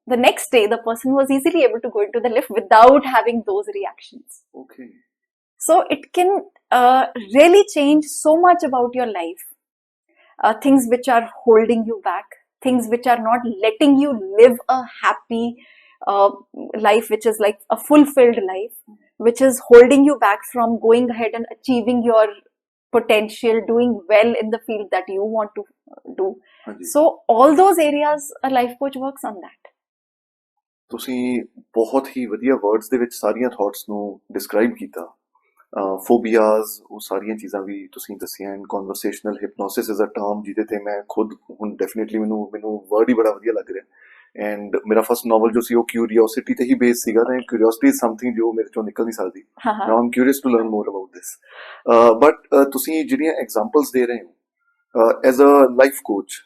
The next day the person was easily able to go into the lift without having those reactions. Okay So it can really change so much about your life. Things which are holding you back, things which are not letting you live a happy life, which is like a fulfilled life, which is holding you back from going ahead and achieving your potential, doing well in the field that you want to do. ਹਾਂਜੀ So all those areas, a life coach works on that. ਤੁਸੀਂ ਬਹੁਤ ਹੀ ਵਧੀਆ words ਦੇ ਵਿੱਚ ਸਾਰੀਆਂ thoughts ਨੂੰ describe ਕੀਤਾ ਫੋਬੀਆਜ਼ ਉਹ ਸਾਰੀਆਂ ਚੀਜ਼ਾਂ ਵੀ ਤੁਸੀਂ ਦੱਸੀਆਂ and ਕਨਵਰਸੇਸ਼ਨਲ hypnosis is a term ਜਿਹਦੇ ਤੇ ਮੈਂ ਖੁਦ ਹੁਣ ਡੈਫੀਨਿਟਲੀ ਮੈਨੂੰ ਵਰਡ ਹੀ ਬੜਾ ਵਧੀਆ ਲੱਗ ਰਿਹਾ ਐਂਡ ਮੇਰਾ ਫਸਟ ਨੋਵਲ ਜੋ ਸੀ ਉਹ ਕਿਊਰੀਓਸਿਟੀ ਤੇ ਹੀ ਬੇਸ ਸੀਗਾ ਤੇ ਕਿਊਰੀਓਸਿਟੀ ਇਜ਼ ਸਮਥਿੰਗ ਜੋ ਮੇਰੇ ਚੋਂ ਨਿਕਲ ਨਹੀਂ ਸਕਦੀ now I'm curious to learn more about this but ਤੁਸੀਂ ਜਿਹੜੀਆਂ ਐਗਜ਼ਾਮਪਲਸ ਦੇ ਰਹੇ ਹੋ ਐਜ਼ ਅ ਲਾਈਫ ਕੋਚ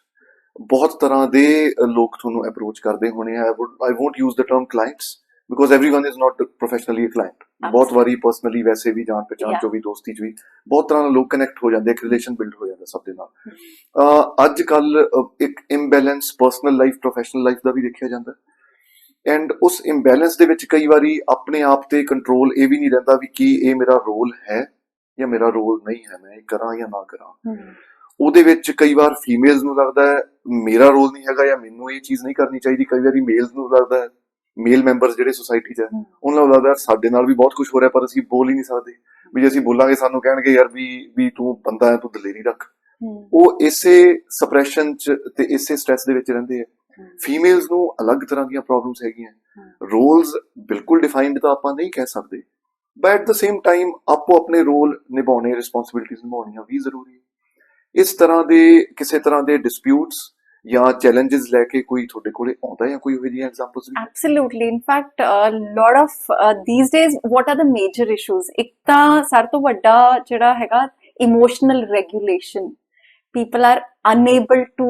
ਬਹੁਤ ਤਰ੍ਹਾਂ ਦੇ ਲੋਕ ਤੁਹਾਨੂੰ ਅਪਰੋਚ ਕਰਦੇ ਹੋਣੇ ਆ ਆਈ won't use the term clients because everyone is not professionally a client ਬਹੁਤ ਵਾਰੀ ਪਰਸਨਲੀ ਵੈਸੇ ਵੀ ਜਾਣ ਪਛਾਣ ਚੋਂ ਵੀ ਦੋਸਤੀ ਚ ਵੀ ਬਹੁਤ ਤਰ੍ਹਾਂ ਦੇ ਲੋਕ ਕਨੈਕਟ ਹੋ ਜਾਂਦੇ ਇੱਕ ਰਿਲੇਸ਼ਨ ਬਿਲਡ ਹੋ ਜਾਂਦਾ ਸਭ ਦੇ ਨਾਲ ਅੱਜ ਕੱਲ ਇੱਕ imbalance personal life professional life ਦਾ ਵੀ ਦੇਖਿਆ ਜਾਂਦਾ ਐਂਡ ਉਸ ਇੰਬੈਲੈਂਸ ਦੇ ਵਿੱਚ ਕਈ ਵਾਰੀ ਆਪਣੇ ਆਪ ਤੇ ਕੰਟਰੋਲ ਇਹ ਵੀ ਨਹੀਂ ਰਹਿੰਦਾ ਵੀ ਕੀ ਇਹ ਮੇਰਾ ਰੋਲ ਹੈ ਜਾਂ ਮੇਰਾ ਰੋਲ ਨਹੀਂ ਹੈ ਮੈਂ ਇਹ ਕਰਾਂ ਜਾਂ ਨਾ ਕਰਾਂ ਉਹਦੇ ਵਿੱਚ ਕਈ ਵਾਰ ਫੀਮੇਲਸ ਨੂੰ ਲੱਗਦਾ ਹੈ ਮੇਰਾ ਰੋਲ ਨਹੀਂ ਹੈਗਾ ਜਾਂ ਮੈਨੂੰ ਇਹ ਚੀਜ਼ ਨਹੀਂ ਕਰਨੀ ਚਾਹੀਦੀ ਕਈ ਵਾਰੀ ਮੇਲਸ ਨੂੰ ਲੱਗਦਾ ਹੈ ਮੇਲ ਮੈਂਬਰਸ ਜਿਹੜੇ ਸੁਸਾਇਟੀ 'ਚ ਹੈ ਉਹਨਾਂ ਨੂੰ ਲੱਗਦਾ ਸਾਡੇ ਨਾਲ ਵੀ ਬਹੁਤ ਕੁਝ ਹੋ ਰਿਹਾ ਪਰ ਅਸੀਂ ਬੋਲ ਹੀ ਨਹੀਂ ਸਕਦੇ ਵੀ ਜੇ ਅਸੀਂ ਬੋਲਾਂਗੇ ਸਾਨੂੰ ਕਹਿਣਗੇ ਯਾਰ ਵੀ ਤੂੰ ਬੰਦਾ ਹੈ ਤੂੰ ਦਲੇਰੀ ਰੱਖ ਉਹ ਇਸੇ ਸਪਰੈਸ਼ਨ 'ਚ ਤੇ ਇਸੇ ਸਟ੍ਰੈਸ ਦੇ ਵਿੱਚ ਰਹਿੰਦੇ ਆ ਫੀਮੇਲਸ ਨੂੰ ਅਲੱਗ ਤਰ੍ਹਾਂ ਦੀਆਂ ਪ੍ਰੋਬਲਮਸ ਹੈਗੀਆਂ ਰੋਲਸ ਬਿਲਕੁਲ ਡਿਫਾਈਨਡ ਤਾਂ ਆਪਾਂ ਨਹੀਂ ਕਹਿ ਸਕਦੇ but at the same time ਆਪੋ ਆਪਣੇ ਰੋਲ ਨਿਭਾਉਣੇ ਰਿਸਪੌਂਸਿਬਿਲਿਟੀਜ਼ ਨਿਭਾਉਣੀਆਂ ਵੀ ਜ਼ਰੂਰੀ ਹੈ ਇਸ ਤਰ੍ਹਾਂ ਦੇ ਕਿਸੇ ਤਰ੍ਹਾਂ ਦੇ ਡਿਸਪਿਊਟਸ ਜਾਂ ਚੈਲੰਜਸ ਲੈ ਕੇ ਕੋਈ ਤੁਹਾਡੇ ਕੋਲੇ ਆਉਂਦਾ ਜਾਂ ਕੋਈ ਇਹੋ ਜਿਹੀਆਂ ਐਗਜ਼ਾਮਪਲਸ ਵੀ Absolutely. In fact, a lot of these days, what are the major issues? ਇੱਕ ਤਾਂ ਸਾਰ ਤੋਂ ਵੱਡਾ ਜਿਹੜਾ ਹੈਗਾ emotional regulation. People are unable to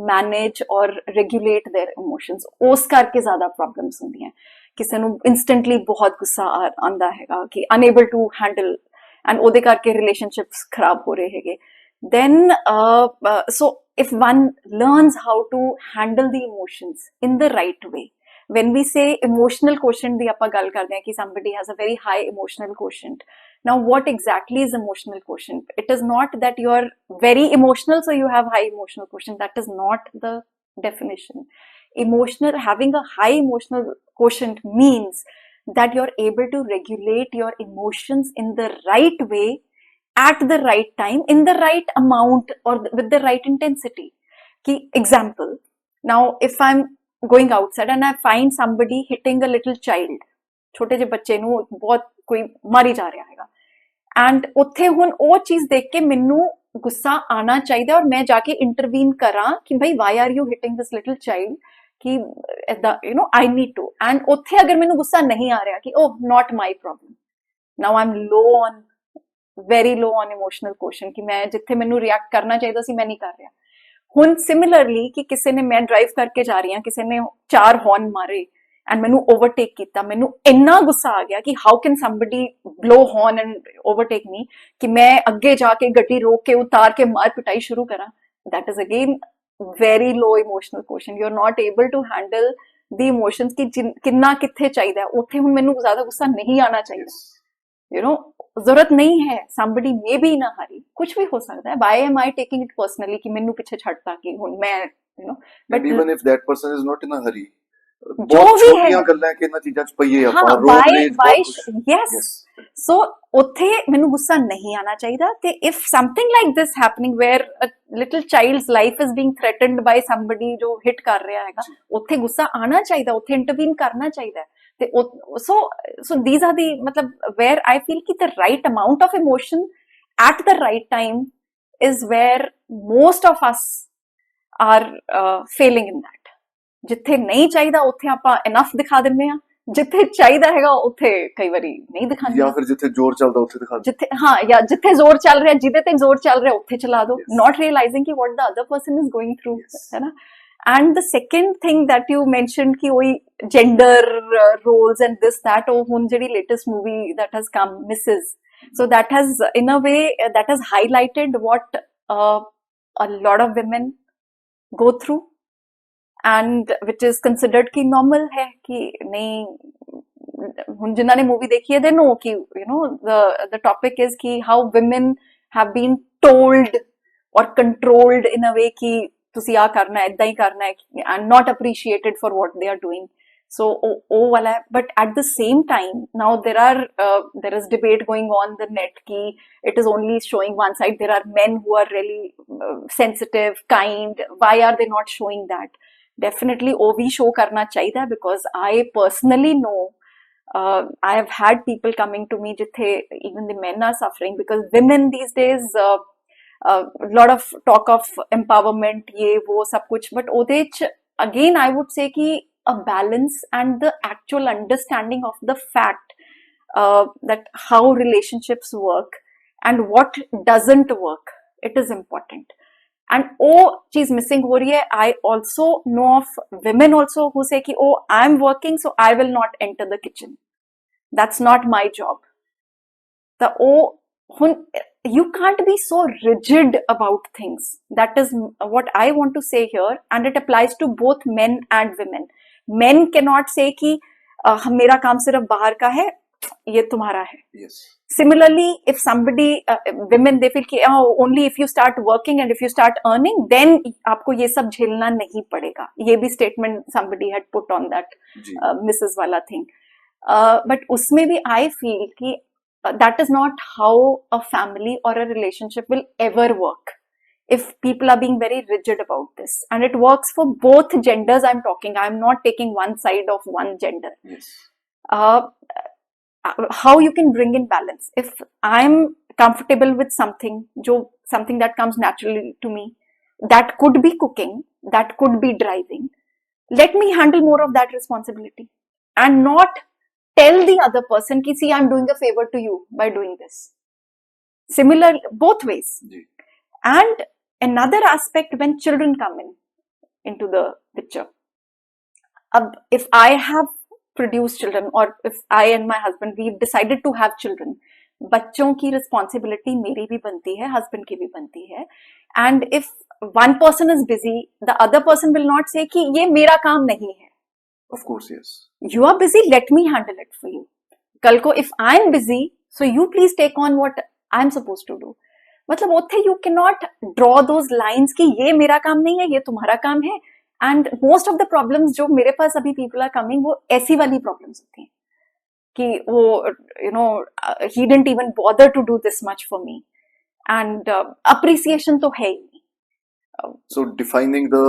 manage or regulate their emotions. ਉਸ ਕਰਕੇ ਜ਼ਿਆਦਾ ਪ੍ਰੋਬਲਮਸ ਹੁੰਦੀਆਂ ਕਿਸੇ ਨੂੰ instantly ਬਹੁਤ ਗੁੱਸਾ ਆਉਂਦਾ ਹੈਗਾ ਕਿ unable to handle and ਉਹਦੇ ਕਰਕੇ relationships ਖਰਾਬ ਹੋ ਰਹੇ ਹੈਗੇ then so if one learns how to handle the emotions in the right way, when we say emotional quotient ਦੀ ਆਪਾਂ ਗੱਲ ਕਰਦੇ ਹਾਂ ਕਿ somebody has a very high emotional quotient. Now what exactly is emotional quotient? It is not that you are very emotional so you have high emotional quotient. That is not the definition. Having a high emotional quotient means that you're able to regulate your emotions in the right way at the right time, in the right amount or with the right intensity. Ki example, now if I'm going outside and I find somebody hitting a little child, छोटे जे बच्चे ਨੂੰ ਬਹੁਤ ਕੋਈ ਮਾਰੀ ਜਾ ਰਿਹਾ ਹੈਗਾ and ਉੱਥੇ ਹੁਣ ਉਹ ਚੀਜ਼ ਦੇਖ ਕੇ ਮੈਨੂੰ ਗੁੱਸਾ ਆਣਾ ਚਾਹੀਦਾ ਔਰ ਮੈਂ ਜਾ ਕੇ ਇੰਟਰਵੀਨ ਕਰਾਂ ਕਿ ਭਾਈ why are you hitting this little child ਕਿ ਏਦਾਂ I need to and ਉੱਥੇ ਅਗਰ ਮੈਨੂੰ ਗੁੱਸਾ ਨਹੀਂ ਆ ਰਿਹਾ ਕਿ oh not my problem, now I'm very low on emotional quotient ਕਿ ਮੈਂ ਜਿੱਥੇ ਮੈਨੂੰ ਰਿਐਕਟ ਕਰਨਾ ਚਾਹੀਦਾ ਸੀ ਮੈਂ ਨਹੀਂ ਕਰ ਰਿਹਾ ਹੁਣ ਸਿਮਿਲਰਲੀ ਕਿ ਕਿਸੇ ਨੇ ਮੈਂ ਡਰਾਈਵ ਕਰਕੇ ਜਾ ਰਹੀ ਹਾਂ ਕਿਸੇ ਨੇ 4 ਹੌਰਨ ਮਾਰੇ ਐਂਡ ਮੈਨੂੰ ਓਵਰਟੇਕ ਕੀਤਾ ਮੈਨੂੰ ਇੰਨਾ ਗੁੱਸਾ ਆ ਗਿਆ ਕਿ how can somebody blow horn and overtake me ਕਿ ਮੈਂ ਅੱਗੇ ਜਾ ਕੇ ਗੱਡੀ ਰੋਕ ਕੇ ਉਤਾਰ ਕੇ ਮਾਰ ਪਿਟਾਈ ਸ਼ੁਰੂ ਕਰਾਂ that is again very low emotional quotient. You're not able to handle the emotions ਕਿ ਕਿੰਨਾ ਕਿੱਥੇ ਚਾਹੀਦਾ ਉੱਥੇ ਹੁਣ ਮੈਨੂੰ ਜ਼ਿਆਦਾ ਗੁੱਸਾ ਨਹੀਂ ਆਣਾ ਚਾਹੀਦਾ ਜ਼ਰੂਰਤ ਨਹੀਂ ਹੈ somebody may be in a hurry ਕੁਝ ਵੀ ਹੋ ਸਕਦਾ ਹੈ why am I taking it personally ਕਿ ਮੈਨੂੰ ਪਿੱਛੇ ਛੱਡਤਾ ਕਿ ਹੁਣ ਮੈਂ but even if that person is not in a hurry ਜੋ ਵੀ ਹੈ ਗੱਲਾਂ ਕਿ ਇਹਨਾਂ ਚੀਜ਼ਾਂ ਚ ਪਈਏ ਆਪਾਂ ਰੋਲ yes so ਉੱਥੇ ਮੈਨੂੰ ਗੁੱਸਾ ਨਹੀਂ ਆਣਾ ਚਾਹੀਦਾ ਤੇ if something like this happening where a little child's life is being threatened by somebody ਜੋ ਹਿੱਟ ਕਰ ਰਿਹਾ ਹੈਗਾ ਉੱਥੇ ਗੁੱਸਾ ਆਣਾ ਚਾਹੀਦਾ ਉੱਥੇ ਇੰਟਰਵੀਨ ਕਰਨਾ ਚਾਹੀਦਾ ਤੇ so these are the matlab where I feel ki the right amount of emotion at the right time is where most of us are failing in that. ਜਿੱਥੇ ਨਹੀਂ ਚਾਹੀਦਾ ਉੱਥੇ ਆਪਾਂ enough ਦਿਖਾ ਦਿੰਦੇ ਆ ਜਿੱਥੇ ਚਾਹੀਦਾ ਹੈਗਾ ਉੱਥੇ ਕਈ ਵਾਰੀ ਨਹੀਂ ਦਿਖਾਉਂਦੀਆਂ ਜਾਂ ਫਿਰ ਜਿੱਥੇ ਜ਼ੋਰ ਚੱਲਦਾ ਉੱਥੇ ਦਿਖਾ ਦਿਓ। ਜਿੱਥੇ ਹਾਂ ਜਾਂ ਜਿੱਥੇ ਜ਼ੋਰ ਚੱਲ ਰਿਹਾ ਜਿਹਦੇ ਤੇ ਜ਼ੋਰ ਚੱਲ ਰਿਹਾ ਉੱਥੇ ਚਲਾ ਦਿਓ Yes. not realizing ਕਿ what the other person is going through Yes. है ना and the second thing that you mentioned कि वही gender roles and this that ਉਹ ਹੁਣ ਜਿਹੜੀ latest movie that has come Mrs. so that has in a way that has highlighted what a lot of women go through and which is considered कि normal है कि नहीं ਹੁਣ ਜਿਨ੍ਹਾਂ ਨੇ मूवी देखी है they know कि you know the topic is कि how women have been told or controlled in a way कि ਤੁਸੀਂ ਆ ਕਰਨਾ ਹੈ ਏਦਾਂ ਹੀ ਕਰਨਾ ਹੈ and not appreciated for what they are doing so ਉਹ ਵਾਲਾ है but at the same time now there is debate going on the net कि it is only showing one side there are men who are really sensitive kind why are they not showing that definitely ਉਹ ਵੀ show ਕਰਨਾ ਚਾਹੀਦਾ because I personally know I have had people coming to me jithe even the men are suffering because women these days lot of talk of empowerment ye wo sab kuch but ode again I would say ki a balance and the actual understanding of the fact that how relationships work and what doesn't work it is important and oh cheez missing ho rahi hai I also know of women also who say ki oh I am working so I will not enter the kitchen that's not my job the oh you can't be so rigid about things that is what I want to say here and it applies to both men and women men cannot say कि मेरा काम सिर्फ बाहर का है ये तुम्हारा है Yes. similarly if somebody women they feel कि only if you start working and if you start earning then आपको ये सब झेलना नहीं पड़ेगा ये भी statement somebody had put on that ji. Mrs. वाला thing but उसमें भी I feel कि that is not how a family or a relationship will ever work if people are being very rigid about this and it works for both genders I'm talking I'm not taking one side of one gender Yes. how you can bring in balance if I'm comfortable with something that comes naturally to me that could be cooking that could be driving let me handle more of that responsibility and not tell the other person ki see I'm doing a favor to you by doing this similar both ways ji. and another aspect when children come into the picture if I have produced children or if I and my husband we've decided to have children बच्चों की responsibility मेरी भी बनती है husband की भी बनती है and if one person is busy the other person will not say कि ये मेरा काम नहीं है Of course, yes. You are busy, let me handle it for you. कल को if I am busy, so you please take on what I am supposed to do. मतलब उत्थे you cannot draw those lines कि ये मेरा काम नहीं है, ये तुम्हारा काम है. And most of the problems जो मेरे पास अभी people are coming, वो ऐसी वाली problems होती हैं. कि वो, you know, he didn't even bother to do this much for me. And appreciation तो है ही नहीं. So defining the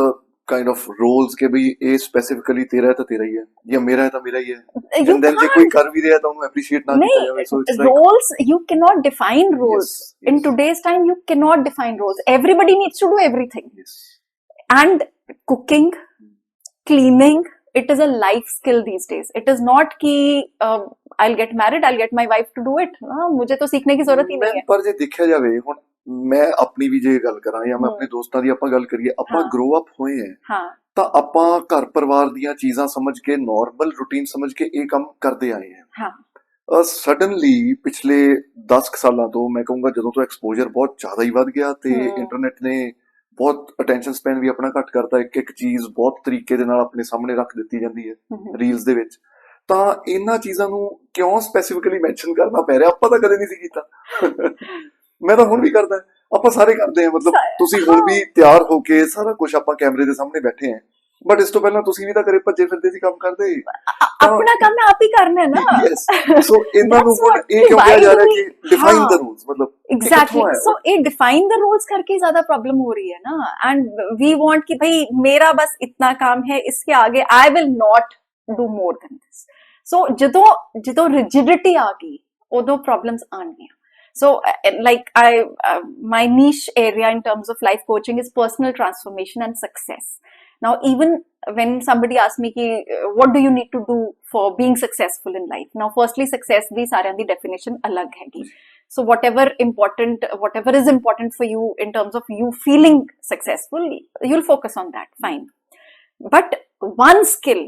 kind of roles के भी ये specifically तेरा है तो तेरा ही है या मेरा है तो मेरा ही है and then जे कोई कर भी रहा है तो उन्हें appreciate ना किया जाए so it's roles you cannot define roles yes. in today's time you cannot define roles everybody needs to do everything yes. and cooking cleaning it is a life skill these days it is not कि I'll get married I'll get my wife to do it मुझे तो सीखने की जरूरत ही नहीं है पर जे देखा जावे ਹੁਣ ਮੈਂ ਆਪਣੀ ਵੀ ਜੇ ਗੱਲ ਕਰਾਂ ਜਾਂ ਮੈਂ ਆਪਣੇ ਦੋਸਤਾਂ ਦੀ ਆਪਾਂ ਗੱਲ ਕਰੀਏ ਆਪਾਂ ਗਰੋ ਅਪ ਹੋਏ ਹਾਂ ਤਾਂ ਆਪਾਂ ਘਰ ਪਰਿਵਾਰ ਦੀਆਂ ਚੀਜ਼ਾਂ ਸਮਝ ਕੇ ਨਾਰਮਲ ਰੂਟੀਨ ਸਮਝ ਕੇ ਇਹ ਕੰਮ ਕਰਦੇ ਆਏ ਹਾਂ ਸਡਨਲੀ ਪਿਛਲੇ 10 ਸਾਲਾਂ ਤੋਂ ਮੈਂ ਕਹੂੰਗਾ ਜਦੋਂ ਤੋਂ ਐਕਸਪੋਜ਼ਰ ਬਹੁਤ ਜ਼ਿਆਦਾ ਹੀ ਵੱਧ ਗਿਆ ਤੇ ਇੰਟਰਨੈਟ ਨੇ ਬਹੁਤ ਅਟੈਂਸ਼ਨ ਸਪੈਨ ਵੀ ਆਪਣਾ ਘੱਟ ਕਰਤਾ ਇੱਕ ਚੀਜ਼ ਬਹੁਤ ਤਰੀਕੇ ਦੇ ਨਾਲ ਆਪਣੇ ਸਾਹਮਣੇ ਰੱਖ ਦਿੱਤੀ ਜਾਂਦੀ ਹੈ ਰੀਲਸ ਦੇ ਵਿੱਚ ਤਾਂ ਇਹਨਾਂ ਚੀਜ਼ਾਂ ਨੂੰ ਕਿਉਂ ਸਪੈਸੀਫਿਕਲੀ ਮੈਂਸ਼ਨ ਕਰਨਾ ਪੈ ਰਿਹਾ ਆਪਾਂ ਤਾਂ ਕਦੇ ਨਹੀਂ ਸੀ ਕੀਤਾ ਮੈਂ ਤਾਂ ਹੁਣ ਵੀ ਕਰਦਾ ਆਪਾਂ ਸਾਰੇ ਕਰਦੇ ਆ ਮਤਲਬ ਤੁਸੀਂ ਹੁਣ ਵੀ ਤਿਆਰ ਹੋ ਕੇ ਸਾਰਾ ਕੁਝ ਆਪਾਂ ਕੈਮਰੇ ਦੇ ਸਾਹਮਣੇ ਬੈਠੇ ਆ ਬਟ ਇਸ ਤੋਂ ਪਹਿਲਾਂ ਤੁਸੀਂ ਵੀ ਤਾਂ ਕਰੇ ਭੱਜੇ ਫਿਰਦੇ ਸੀ ਕੰਮ ਕਰਦੇ ਆਪਣਾ ਕੰਮ ਆਪ ਹੀ ਕਰਨਾ ਹੈ ਨਾ ਯੈਸ ਸੋ ਇਹਨਾਂ ਨੂੰ ਹੁਣ ਇਹ ਕਿਉਂ ਕਿਹਾ ਜਾ ਰਿਹਾ ਕਿ ਡਿਫਾਈਨ ਦ ਰੂਲਸ ਮਤਲਬ एग्जैक्टली सो ये डिफाइन द रूल्स करके ज्यादा प्रॉब्लम हो रही है ना एंड वी वांट कि भाई मेरा बस इतना काम है इसके आगे I will not do more than this so ਜਦੋਂ रिजिडिटी आ गई उदों problems आनियां so like my niche area in terms of life coaching is personal transformation and success Now even when somebody asks me ki what do you need to do for being successful in life, now firstly success di सारियां दी definition अलग हैगी. So whatever is important for you in terms of you feeling successful, you'll focus on that, fine. But one skill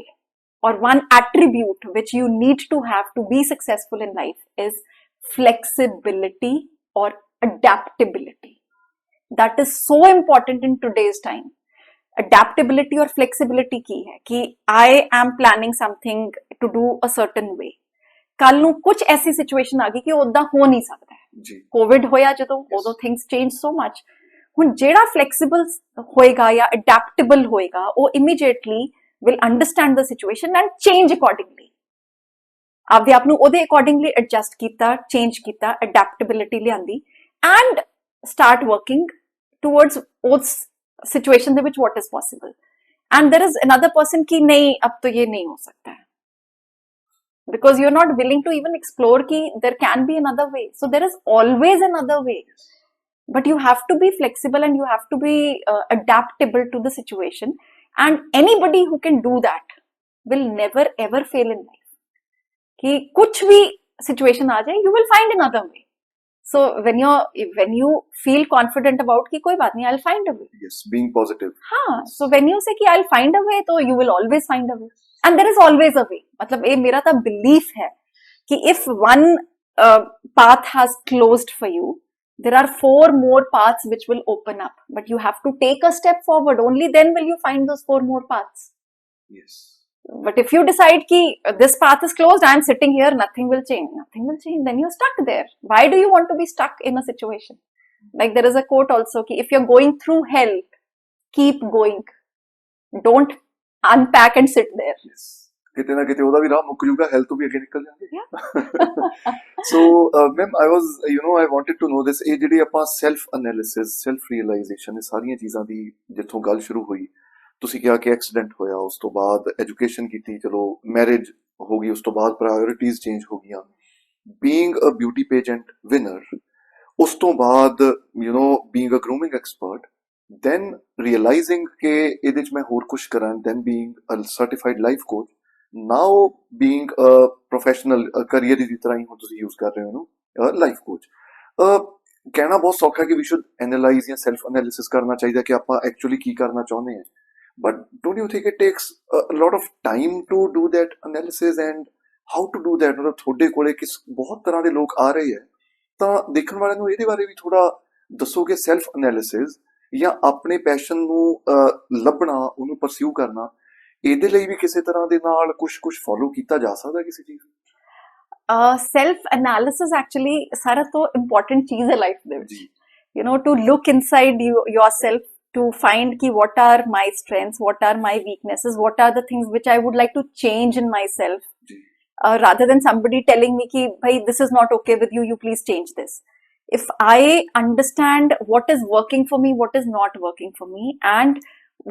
or one attribute which you need to have to be successful in life is flexibility or adaptability. That is so important in today's time. Adaptability or flexibility की है कि I am planning something to do a certain way. ਕੱਲ ਨੂੰ ਕੁਝ ਐਸੀ situation ਆ ਗਈ ਕਿ ਉਦਾਂ ਹੋ ਨਹੀਂ ਸਕਦਾ ਜੀ ਕੋਵਿਡ ਹੋਇਆ ਜਦੋਂ ਉਦੋਂ ਥਿੰਗਸ ਚੇਂਜ ਸੋ ਮਚ ਹੁਣ ਜਿਹੜਾ ਫਲੈਕਸੀਬਲ ਹੋਏਗਾ ਜਾਂ ਅਡੈਪਟੇਬਲ ਹੋਏਗਾ ਉਹ immediately will understand the situation and change accordingly. ਆਪਦੇ ਆਪ ਨੂੰ ਉਹਦੇ ਅਕੋਰਡਿੰਗਲੀ ਐਡਜਸਟ ਕੀਤਾ ਚੇਂਜ ਕੀਤਾ ਅਡੈਪਟੇਬਿਲਿਟੀ ਲਿਆਂਦੀ ਐਂਡ ਸਟਾਰਟ ਵਰਕਿੰਗ ਟੂਵਰਡਸ ਉਸ सिचुएशन ਦੇ ਵਿੱਚ what is possible. And there is another person ki nahi ab to ye nahi ho sakta hai because you're not willing to even explore ki there can be another way. So there is always another way, but you have to be flexible and you have to be adaptable to the situation, and anybody who can do that will never ever fail in life. Ki kuch bhi situation aa jaye, you will find another way. So when you feel confident about ki koi baat nahi, I'll find a way. Yes, being positive. हाँ, so when you say कि I'll find a way, तो you will always find a way, and there is always a way. मतलब ये मेरा तो belief है कि if one path has closed for you, there are 4 more paths which will open up, but you have to take a step forward. Only then will you find those 4 more paths. Yes. But if you decide ki this path is closed, I am sitting here, nothing will change, then you're stuck there. Why do you want to be stuck in a situation? Like there is a quote also ki if you're going through hell, keep going. Don't unpack and sit there. Yes. ਕਿਤੇ ਨਾ ਕਿਤੇ ਉਹਦਾ ਵੀ ਰਾਹ ਮੁੱਕ ਜੂਗਾ health ਤੋਂ ਵੀ ਅੱਗੇ ਨਿਕਲ ਜਾਣਗੇ. So ma'am, I wanted to know this, ਇਹ ਜਿਹੜੀ ਆਪਾਂ ਸੈਲਫ ਐਨਾਲਿਸਿਸ ਸੈਲਫ ਰੀਅਲਾਈਜੇਸ਼ਨ ਇਹ ਸਾਰੀਆਂ ਚੀਜ਼ਾਂ ਦੀ ਜਿੱਥੋਂ ਗੱਲ ਸ਼ੁਰੂ ਹੋਈ, ਤੁਸੀਂ ਕਿਹਾ ਕਿ ਐਕਸੀਡੈਂਟ ਹੋਇਆ, ਉਸ ਤੋਂ ਬਾਅਦ ਐਜੂਕੇਸ਼ਨ ਕੀਤੀ, ਚਲੋ ਮੈਰਿਜ ਹੋ ਗਈ, ਉਸ ਤੋਂ ਬਾਅਦ ਪ੍ਰਾਇੋਰਿਟੀਜ਼ ਚੇਂਜ ਹੋ ਗਈਆਂ, being a beauty pageant winner, ਉਸ ਤੋਂ ਬਾਅਦ being a grooming expert, then realising ਕਿ ਇਹਦੇ 'ਚ ਮੈਂ ਹੋਰ ਕੁਛ ਕਰਾਂ, then being a certified life coach, now being a professional career ਦੀ ਤਰ੍ਹਾਂ ਹੀ ਹੁਣ ਤੁਸੀਂ ਯੂਜ਼ ਕਰ ਰਹੇ ਹੋ ਉਹਨੂੰ ਲਾਈਫ ਕੋਚ. ਕਹਿਣਾ ਬਹੁਤ ਸੌਖਾ ਕਿ ਵੀ ਸ਼ੁੱਡ ਐਨਾਲਾਈਜ਼ ਜਾਂ ਸੈਲਫ ਐਨਾਲਿਸਿਸ ਕਰਨਾ ਚਾਹੀਦਾ ਕਿ ਆਪਾਂ ਐਕਚੁਅਲੀ ਕੀ ਕਰਨਾ ਚਾਹੁੰਦੇ ਹਾਂ, but don't you think it takes a lot of time to do that analysis and how to do that? ਮਤਲਬ ਤੁਹਾਡੇ ਕੋਲੇ ਬਹੁਤ ਤਰ੍ਹਾਂ ਦੇ ਲੋਕ ਆ ਰਹੇ ਹੈ, ਤਾਂ ਦੇਖਣ ਵਾਲਿਆਂ ਨੂੰ ਇਹਦੇ ਬਾਰੇ ਵੀ ਥੋੜਾ ਦੱਸੋ ਕਿ ਸੈਲਫ ਐਨਾਲਿਸਿਸ ਜਾਂ ਆਪਣੇ ਪੈਸ਼ਨ ਨੂੰ ਲੱਭਣਾ, ਉਹਨੂੰ ਪਰਸਿਊ ਕਰਨਾ, ਇਹਦੇ ਲਈ ਵੀ ਕਿਸੇ ਤਰ੍ਹਾਂ ਦੇ ਨਾਲ ਕੁਝ ਫੋਲੋ ਕੀਤਾ ਜਾ ਸਕਦਾ ਕਿਸੇ ਚੀਜ਼ ਨੂੰ? ਸੈਲਫ ਐਨਾਲਿਸਿਸ ਐਕਚੁਅਲੀ ਸਾਰਾ ਤੋਂ ਇੰਪੋਰਟੈਂਟ ਚੀਜ਼ ਹੈ ਲਾਈਫ ਦੇ ਵਿੱਚ. To look inside yourself, to find ki what are my strengths, what are my weaknesses, what are the things which I would like to change in myself, rather than somebody telling me ki bhai this is not okay with you, you please change this. If I understand what is working for me, what is not working for me, and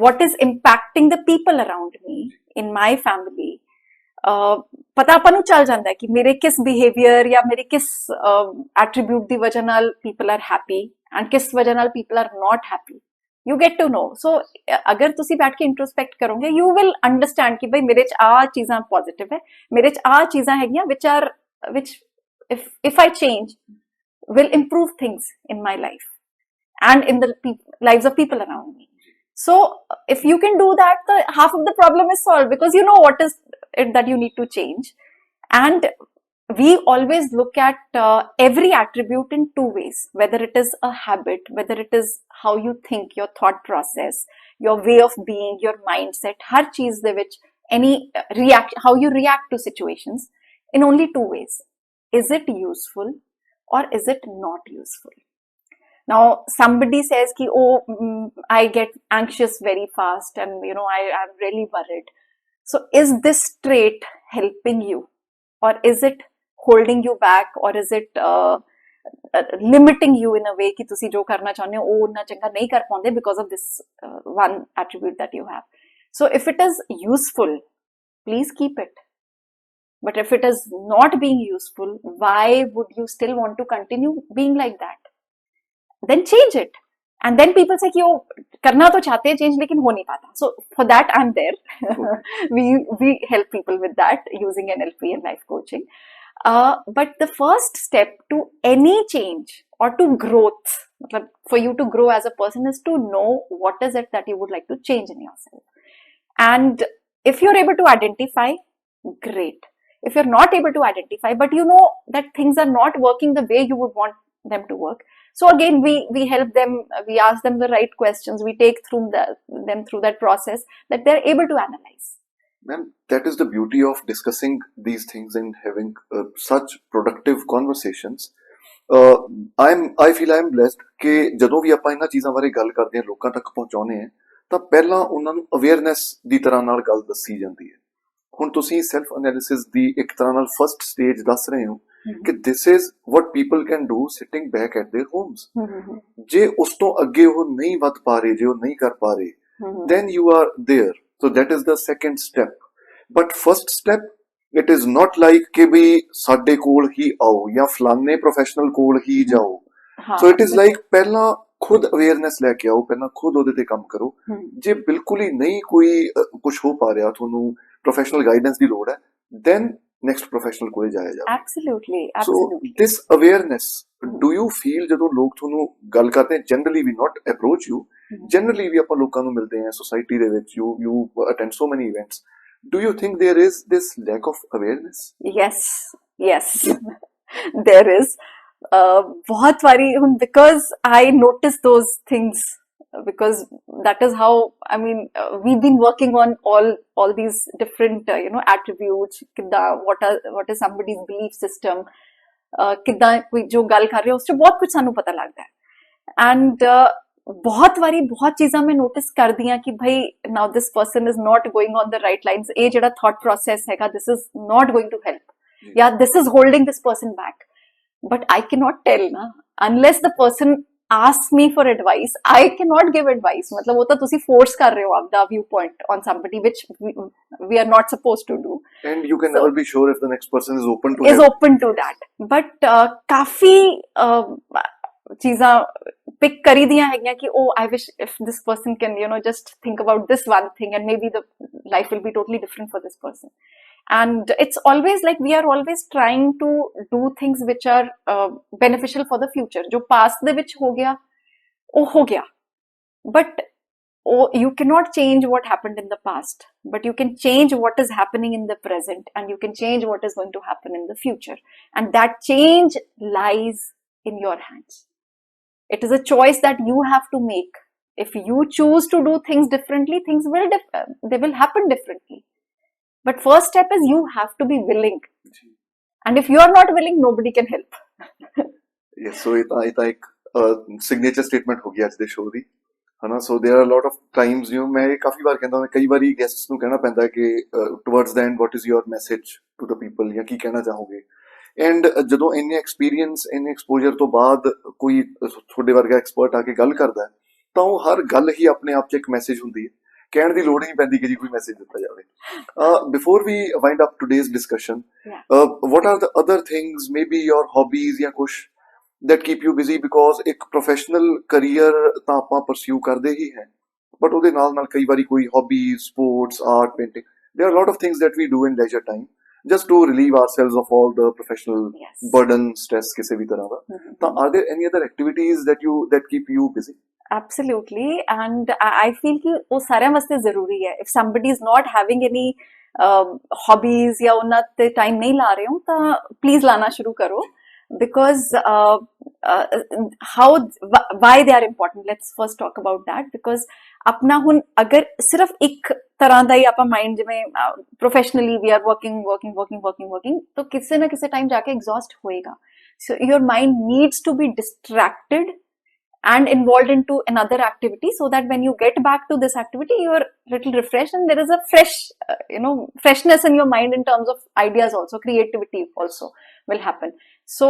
what is impacting the people around me in my family, ਪਤਾ ਆਪਾਂ ਨੂੰ ਚੱਲ ਜਾਂਦਾ ਹੈ ਕਿ ਮੇਰੇ ਕਿਸ behaviour ਜਾਂ ਮੇਰੇ ਕਿਸ ਐਟਰੀਬਿਊਟ ਦੀ ਵਜ੍ਹਾ ਨਾਲ people are happy and ਕਿਸ ਵਜ੍ਹਾ ਨਾਲ people are not happy. You get to know. So ਅਗਰ ਤੁਸੀਂ ਬੈਠ ਕੇ ਇੰਟਰੋਸਪੈਕਟ ਕਰੋਗੇ, you will understand ਕਿ ਬਈ ਮੇਰੇ 'ਚ ਆਹ ਚੀਜ਼ਾਂ ਪੋਜ਼ਿਟਿਵ ਹੈ, ਮੇਰੇ 'ਚ ਆਹ ਚੀਜ਼ਾਂ ਹੈਗੀਆਂ which if I change will improve things in my life and in the lives of people around me. So if you can do that, half of the problem is solved because you know what is it that you need to change. And we always look at every attribute in 2 ways, whether it is a habit, whether it is how you think, your thought process, your way of being, your mindset, har cheez de vich how you react to situations in only 2 ways. Is it useful or is it not useful? Now somebody says ki I get anxious very fast and I'm really worried. So is this trait helping you, or is it holding you back, or is it limiting you in a way कि तुसी जो करना चाहते हो वो ना चंगा नहीं कर पाते because of this one attribute that you have. So if it is useful, please keep it. But if it is not being useful, why would you still want to continue being like that? Then change it and then people say कि वो करना तो चाहते हैं change लेकिन हो नहीं पाता. So for that I'm there. we help people with that using NLP and life coaching. But the first step to any change or to growth, मतलब for you to grow as a person, is to know what is it that you would like to change in yourself. And if you're able to identify, great. If you're not able to identify, but you know that things are not working the way you would want them to work, so again we help them, we ask them the right questions, we take them through that process that they're able to analyze. Ma'am, that is the beauty of discussing these things and having such productive conversations. I feel I'm blessed ਕਿ ਜਦੋਂ ਵੀ ਆਪਾਂ ਇਹਨਾਂ ਚੀਜ਼ਾਂ ਬਾਰੇ ਗੱਲ ਕਰਦੇ ਹਾਂ, ਲੋਕਾਂ ਤੱਕ ਪਹੁੰਚਾਉਂਦੇ ਹਾਂ, ਤਾਂ ਪਹਿਲਾਂ ਉਹਨਾਂ ਨੂੰ ਅਵੇਅਰਨੈਸ ਦੀ ਤਰ੍ਹਾਂ ਨਾਲ ਗੱਲ ਦੱਸੀ ਜਾਂਦੀ ਹੈ. ਹੁਣ ਤੁਸੀਂ ਸੈਲਫ ਐਨਾਲਿਸਿਸ ਦੀ ਇੱਕ ਤਰ੍ਹਾਂ ਨਾਲ ਫਸਟ ਸਟੇਜ ਦੱਸ ਰਹੇ ਹੋ ਕਿ this is what people can do sitting back at their homes. ਜੇ ਉਸ ਤੋਂ ਅੱਗੇ ਉਹ ਨਹੀਂ ਵੱਧ ਪਾ ਰਹੇ, ਜੇ ਉਹ ਨਹੀਂ ਕਰ ਪਾ ਰਹੇ, then you are there. So that is the second step. But first step, it is not like ਕਿ ਵੀ ਸਾਡੇ ਕੋਲ ਹੀ ਆਓ ਜਾਂ ਫਲਾਣੇ ਪ੍ਰੋਫੈਸ਼ਨਲ ਕੋਲ ਹੀ ਜਾਓ. So it is like ਪਹਿਲਾਂ ਖੁਦ ਅਵੇਅਰਨੈਸ ਲੈ ਕੇ ਆਓ, ਪਹਿਲਾਂ ਖੁਦ ਉਹਦੇ ਤੇ ਕੰਮ ਕਰੋ. ਜੇ ਬਿਲਕੁਲ ਹੀ ਨਹੀਂ ਕੋਈ ਕੁਝ ਹੋ ਪਾ ਰਿਹਾ, ਤੁਹਾਨੂੰ ਪ੍ਰੋਫੈਸ਼ਨਲ ਗਾਈਡੈਂਸ ਦੀ ਲੋੜ ਹੈ, then next professional ਕੋਲੇ ਜਾਇਆ ਜਾਵੇ. Absolutely. So this awareness, do you feel ਜਦੋਂ ਲੋਕ ਤੁਹਾਨੂੰ ਗੱਲ ਕਰਦੇ, generally we not approach you, generally ਵੀ ਆਪਾਂ ਲੋਕਾਂ ਨੂੰ ਮਿਲਦੇ ਹਾਂ society ਦੇ ਵਿੱਚ, you attend so many events, do you think there is this lack of awareness? Yes. There is. बहुत बारी, because I notice those things, because that is how, I mean, we've been working on all these different attributes. What is somebody's belief system, किद्दां कोई जो गल कर रहे हो उससे बहुत कुछ सानू पता लगता है. And बहुत बारी बहुत चीज़ां मैं नोटिस कर दियां कि भाई now this person is not going on the right lines. ये जेड़ा thought process हैगा, this is not going to help. Yeah, this is holding this person back. But I cannot tell na, unless the person asks me for advice. I cannot give advice. मतलब वो तो तुसी force कर रहे हो आपका viewpoint on somebody, which we are not supposed to do. And you can never be sure if the next person is open to open to that. But काफी चीज़ां pick करी दियां हैं कि oh, I wish if this person can just think about this one thing, and maybe the life will be totally different for this person. And it's always like we are always trying to do things which are beneficial for the future. जो past ਦੇ ਵਿੱਚ ਹੋ ਗਿਆ, ਉਹ ਹੋ ਗਿਆ. But you cannot change what happened in the past, but you can change what is happening in the present, and you can change what is going to happen in the future. And that change lies in your hands. It is a choice that you have to make. If you choose to do things differently, things they will happen differently. But first step is you have to be willing. And if you are not willing, nobody can help. Yes, so ਇਹ ਤਾਂ ਇੱਕ signature statement ਹੋ ਗਈ ਅੱਜ ਦੇ show ਦੀ, ਹਨਾ. So there are lot of times, ਮੈਂ ਇਹ ਕਾਫੀ ਵਾਰ ਕਹਿੰਦਾ, ਕਈ ਵਾਰੀ ਗੈਸਟਸ ਨੂੰ ਕਹਿਣਾ ਪੈਂਦਾ ਕਿ towards the end what is your message to the people, ਜਾਂ ਕੀ ਕਹਿਣਾ ਚਾਹੋਗੇ. ਐਂਡ ਜਦੋਂ ਇੰਨੇ ਐਕਸਪੀਰੀਅੰਸ, ਇੰਨੇ ਐਕਸਪੋਜ਼ਰ ਤੋਂ ਬਾਅਦ ਕੋਈ ਤੁਹਾਡੇ ਵਰਗਾ ਐਕਸਪਰਟ ਆ ਕੇ ਗੱਲ ਕਰਦਾ, ਤਾਂ ਉਹ ਹਰ ਗੱਲ ਹੀ ਆਪਣੇ ਆਪ 'ਚ ਇੱਕ ਮੈਸੇਜ ਹੁੰਦੀ ਹੈ. ਕਹਿਣ ਦੀ ਲੋੜ ਹੀ ਨਹੀਂ ਪੈਂਦੀ ਕਿ ਜੀ ਕੋਈ ਮੈਸੇਜ ਦਿੱਤਾ ਜਾਵੇ. Before we wind up today's discussion, what are the other things, maybe your hobbies ਜਾਂ ਕੁਛ that keep you busy? Because ਇੱਕ professional career ਤਾਂ ਆਪਾਂ pursue ਕਰਦੇ ਹੀ ਹੈ, but ਉਹਦੇ ਨਾਲ ਨਾਲ ਕਈ ਵਾਰੀ ਕੋਈ hobbies, sports, art, painting, there are a lot of things that we do in leisure time just to relieve ourselves of all the professional burden, stress ਕਿਸੇ ਵੀ ਤਰ੍ਹਾਂ ਦਾ. ਤਾਂ are there any other activities that keep you busy? Absolutely. And I feel कि वो सारे वास्ते जरूरी है. If somebody is not having any hobbies या उन्ना ते time नहीं ला रहे हो, तो please लाना शुरू करो. Because why they are important, let's first talk about that. Because अपना हुन अगर सिर्फ एक तरह दा ही आपा mind जिमें professionally we are working, तो किसी ना किसी time जाके exhaust होएगा. So your mind needs to be distracted and involved into another activity, so that when you get back to this activity, you are little refreshed, and there is a fresh freshness in your mind in terms of ideas also, creativity also will happen. So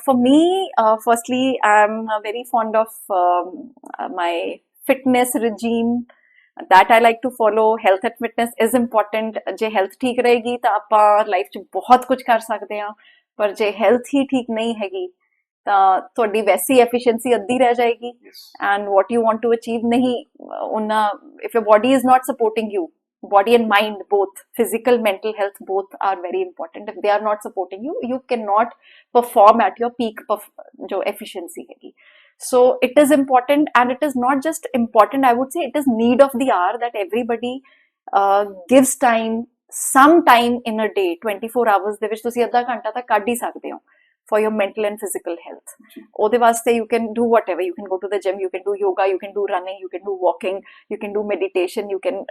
for me, firstly, I'm very fond of my fitness regime that I like to follow. Health and fitness is important. J health ठीक रहेगी तो आप life च बहुत कुछ कर सकते हैं, पर जे health ही ठीक नहीं हैगी ਤਾਂ ਤੁਹਾਡੀ ਵੈਸੀ ਐਫੀਸ਼ੀਐਂਸੀ ਅੱਧੀ ਰਹਿ ਜਾਏਗੀ Yes. and what you want to achieve nahi unna if your body is not supporting you, body and mind both, physical mental health both are very important. If they are not supporting you, you cannot perform at your peak jo efficiency hai. So it is important, and it is not just important, I would say it is need of the hour that everybody gives time, some time in a day, 24 hours ਦੇ ਵਿੱਚ ਤੁਸੀਂ ਅੱਧਾ ਘੰਟਾ ਤਾਂ ਕੱਢ ਹੀ ਸਕਦੇ ਹੋ for your mental and physical health. ਉਹਦੇ ਵਾਸਤੇ you can do whatever, you can go to the gym, you can do yoga, you can do running, you can do walking, you can do meditation, you can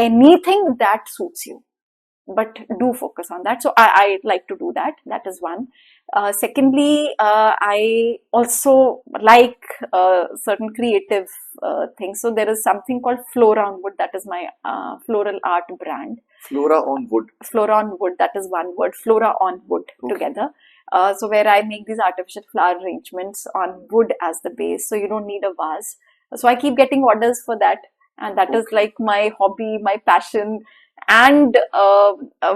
anything that suits you, but do focus on that. So I like to do that. That is one. Secondly, I also like certain creative things. So there is something called Flora on Wood, that is my floral art brand. Flora on Wood. Flora on Wood, that is one word. Flora on Wood, Okay. together. So where I make these artificial flower arrangements on wood as the base, so you don't need a vase. So I keep getting orders for that, and that is Okay. like my hobby, my passion, and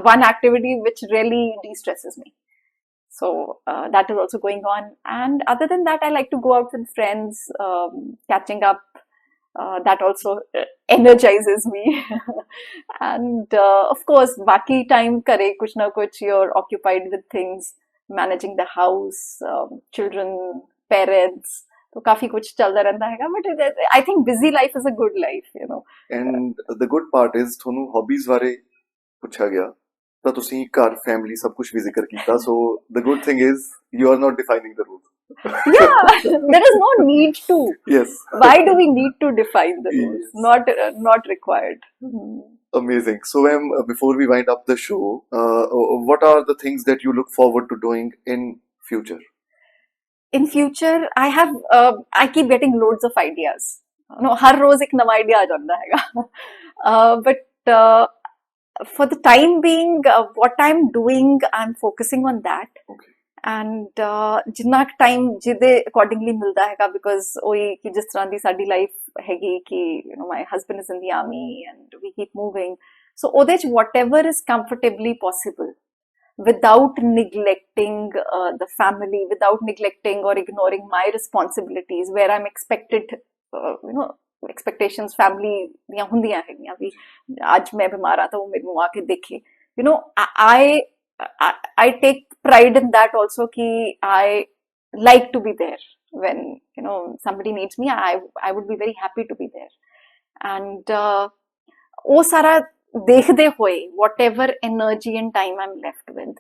one activity which really de-stresses me. So that is also going on. And other than that, I like to go out with friends, catching up. That also energizes me. And of course, baki time kare kuch na kuch, you're occupied with things, managing the house, children, parents. तो काफी कुछ चलता रहता है, but I think busy life is a good life, you know. And the good part is ਤੁਹਾਨੂੰ hobbies ਬਾਰੇ ਪੁੱਛਿਆ ਗਿਆ ਤਾਂ ਤੁਸੀਂ ਘਰ ਫੈਮਿਲੀ ਸਭ ਕੁਝ ਵੀ ਜ਼ਿਕਰ ਕੀਤਾ, so the good thing is you are not defining the rules. Yeah, there is no need to. Yes. Why do we need to define the rules? Yes. Not required. Amazing. So, ma'am, before we wind up the show, what are the things that you look forward to doing in future? In future, I keep getting loads of ideas. No, हर रोज एक नवा idea आ जाता है. But for the time being, what I'm doing, I'm focusing on that. Okay. And ਜਿੰਨਾ time ਜਿਹਦੇ accordingly ਮਿਲਦਾ ਹੈਗਾ, because ਉਹੀ ਕਿ ਜਿਸ ਤਰ੍ਹਾਂ ਦੀ ਸਾਡੀ ਲਾਈਫ ਹੈਗੀ ਕਿ you نو my husband is in the army and we keep moving, so ਉਹਦੇ ਚ whatever is comfortably possible without neglecting the family, without neglecting or ignoring my responsibilities where I'm expected, you know, expectations family ਦੀਆਂ ਹੁੰਦੀਆਂ ਹੈਗੀਆਂ ਵੀ ਅੱਜ ਮੈਂ ਬਿਮਾਰ ਆ ਤਾਂ ਉਹ ਮੈਨੂੰ ਆ ਕੇ ਦੇਖੇ, you know, I take pride in that also ki I like to be there when, you know, somebody needs me. I would be very happy to be there. And wo sara dekhde hoye, whatever energy and time I'm left with,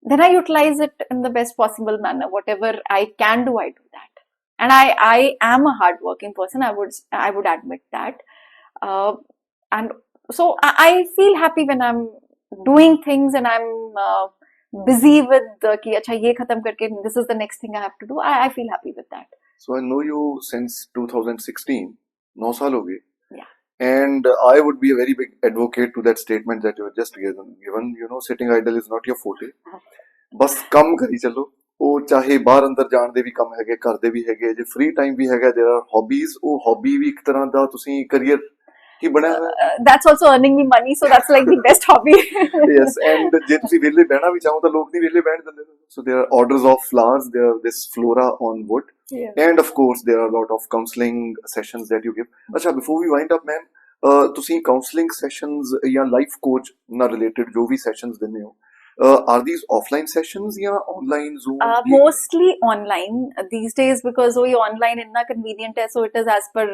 then I utilize it in the best possible manner. Whatever I can do, I do that. And I am a hardworking person, I would admit that. And so I feel happy when I'm doing things and I'm busy with ki acha ye khatam karke this is the next thing I have to do. I feel happy with that. So I know you since 2016, 9 saal ho gaye. Yeah. And I would be a very big advocate to that statement that you have just given. You know, sitting idle is not your forte. ਬਸ ਕੰਮ ਕਰੀ ਚੱਲੋ, ਉਹ ਚਾਹੇ ਬਾਹਰ ਅੰਦਰ ਜਾਣ ਦੇ ਵੀ ਕੰਮ ਹੈਗੇ, ਘਰ ਦੇ ਵੀ ਹੈਗੇ, ਜੇ ਫ੍ਰੀ ਟਾਈਮ ਵੀ ਹੈਗਾ, there are hobbies, ਉਹ ਹੌਬੀ ਵੀ ਇੱਕ ਤਰ੍ਹਾਂ ਦਾ ਤੁਸੀਂ ਕਰੀਅਰ ਹੀ ਬਣਿਆ ਹੋਇਆ. That's also earning me money, so that's like the best hobby. Yes, and ਜੇ ਤੁਸੀਂ ਵਿਹਲੇ ਬਹਿਣਾ ਵੀ ਚਾਹੋ ਤਾਂ ਲੋਕ ਨਹੀਂ ਵਿਹਲੇ ਬਹਿਣ ਦਿੰਦੇ. So there are orders of flowers, there are this Flora on Wood, Yeah. and of course there are a lot of counseling sessions that you give. ਅੱਛਾ, before we wind up, ma'am, ਤੁਸੀਂ counseling sessions ਜਾਂ life coach ਨਾਲ related ਜੋ ਵੀ sessions ਦਿੰਦੇ ਹੋ, are these offline sessions या online Zoom? Mostly online these days, because we online inna convenient hai, so it is as per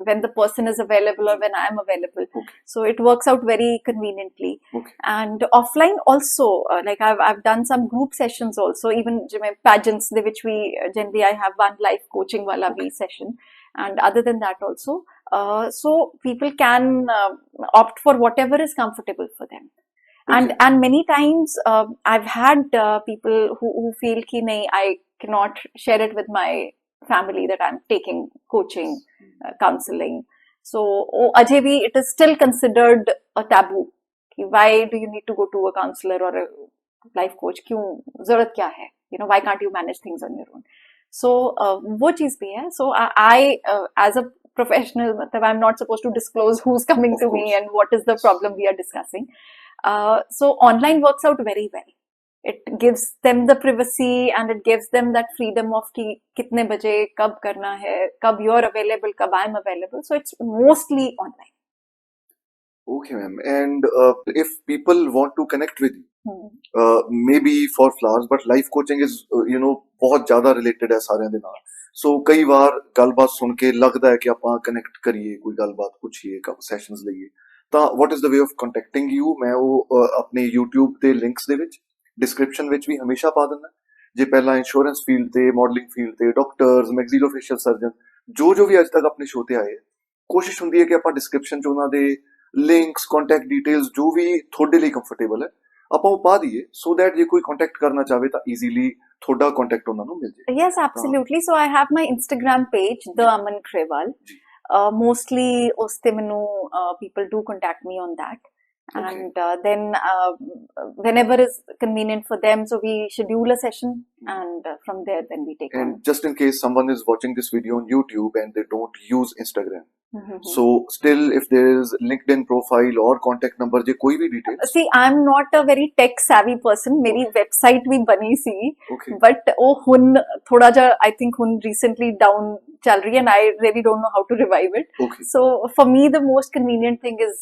when the person is available or when I am available. Okay. So it works out very conveniently. Okay. And offline also, like I've done some group sessions also, even pageants de which we generally I have one life coaching wala bhi session, and other than that also, so people can opt for whatever is comfortable for them. Okay. And many times I've had people who feel ki nahi, I cannot share it with my family that I'm taking coaching, counseling. So ajay bhi it is still considered a taboo. Ki why do you need to go to a counselor or a life coach? Kyun zarurat kya hai? You know, why can't you manage things on your own? So wo cheez bhi hai. So I as a professional, I'm not supposed to disclose who's coming to me and what is the problem we are discussing. So online works out very well. it gives them the privacy and it gives them that freedom of कि कितने बजे कब करना है, कब you're available, कब I'm available. So it's mostly online. Okay, ma'am. And if people want to connect with you, Hmm. maybe for flowers, but life coaching is, ਬਹੁਤ ਜ਼ਿਆਦਾ related ਹੈ ਸਾਰਿਆਂ ਦੇ ਨਾਲ. ਸੋ ਕਈ ਵਾਰ ਗੱਲਬਾਤ ਸੁਣ ਕੇ ਲੱਗਦਾ ਹੈ ਕਿ ਆਪਾਂ ਕਨੈਕਟ ਕਰੀਏ, ਕੋਈ ਗੱਲਬਾਤ ਪੁੱਛੀਏ, ਸੈਸ਼ਨਸ ਲਈਏ. ਤਾਂ what is the way of contacting you? ਮੈਂ ਉਹ ਆਪਣੇ YouTube ਦੇ ਲਿੰਕਸ ਦੇ ਵਿੱਚ ਡਿਸਕ੍ਰਿਪਸ਼ਨ ਵਿੱਚ ਵੀ ਹਮੇਸ਼ਾ ਪਾ ਦਿੰਦਾ. ਜੇ ਪਹਿਲਾਂ ਇੰਸ਼ੋਰੈਂਸ ਫੀਲਡ ਤੇ, ਮਾਡਲਿੰਗ ਫੀਲਡ ਤੇ, ਡਾਕਟਰਸ, ਮੈਕਸੀਲੋਫੇਸ਼ੀਅਲ ਸਰਜਨ, ਜੋ ਵੀ ਅੱਜ ਤੱਕ ਆਪਣੇ ਸ਼ੋਅ ਤੇ ਆਏ, ਕੋਸ਼ਿਸ਼ ਹੁੰਦੀ ਹੈ ਕਿ ਆਪਾਂ ਡਿਸਕ੍ਰਿਪਸ਼ਨ 'ਚ ਉਹਨਾਂ ਦੇ ਲਿੰਕਸ, ਕੰਟੈਕਟ ਡਿਟੇਲਸ ਜੋ ਵੀ ਤੁਹਾਡੇ ਲਈ ਕੰਫਰਟੇਬਲ ਹੈ ਆਪਾਂ ਉਹ ਪਾ ਦਈਏ, ਸੋ ਦੈਟ ਜੇ ਕੋਈ ਕੰਟੈਕਟ ਕਰਨਾ ਚਾਹਵੇ ਤਾਂ ਈਜ਼ੀਲੀ ਤੁਹਾਡਾ ਕੰਟੈਕਟ ਉਹਨਾਂ ਨੂੰ ਮਿਲ ਜਾਏ. Yes, absolutely. So I have my Instagram page, The Aman Grewal. ਜੀ. Mostly ਉਸ ਤੇ ਮੈਨੂੰ people do contact me on that. Okay. And then whenever is convenient for them, so we schedule a session and from there then we take on. And just in case someone is watching this video on YouTube and they don't use Instagram, Mhm. so still if there is LinkedIn profile or contact number, je koi bhi details. See, I'm not a very tech savvy person. मेरी website भी बनी सी, Okay. but ਉਹ ਹੁਣ ਥੋੜਾ ਜਿਹਾ I think ਹੁਣ recently down ਚੱਲ ਰਹੀ ਹੈ and I really don't know how to revive it. Okay. So for me the most convenient thing is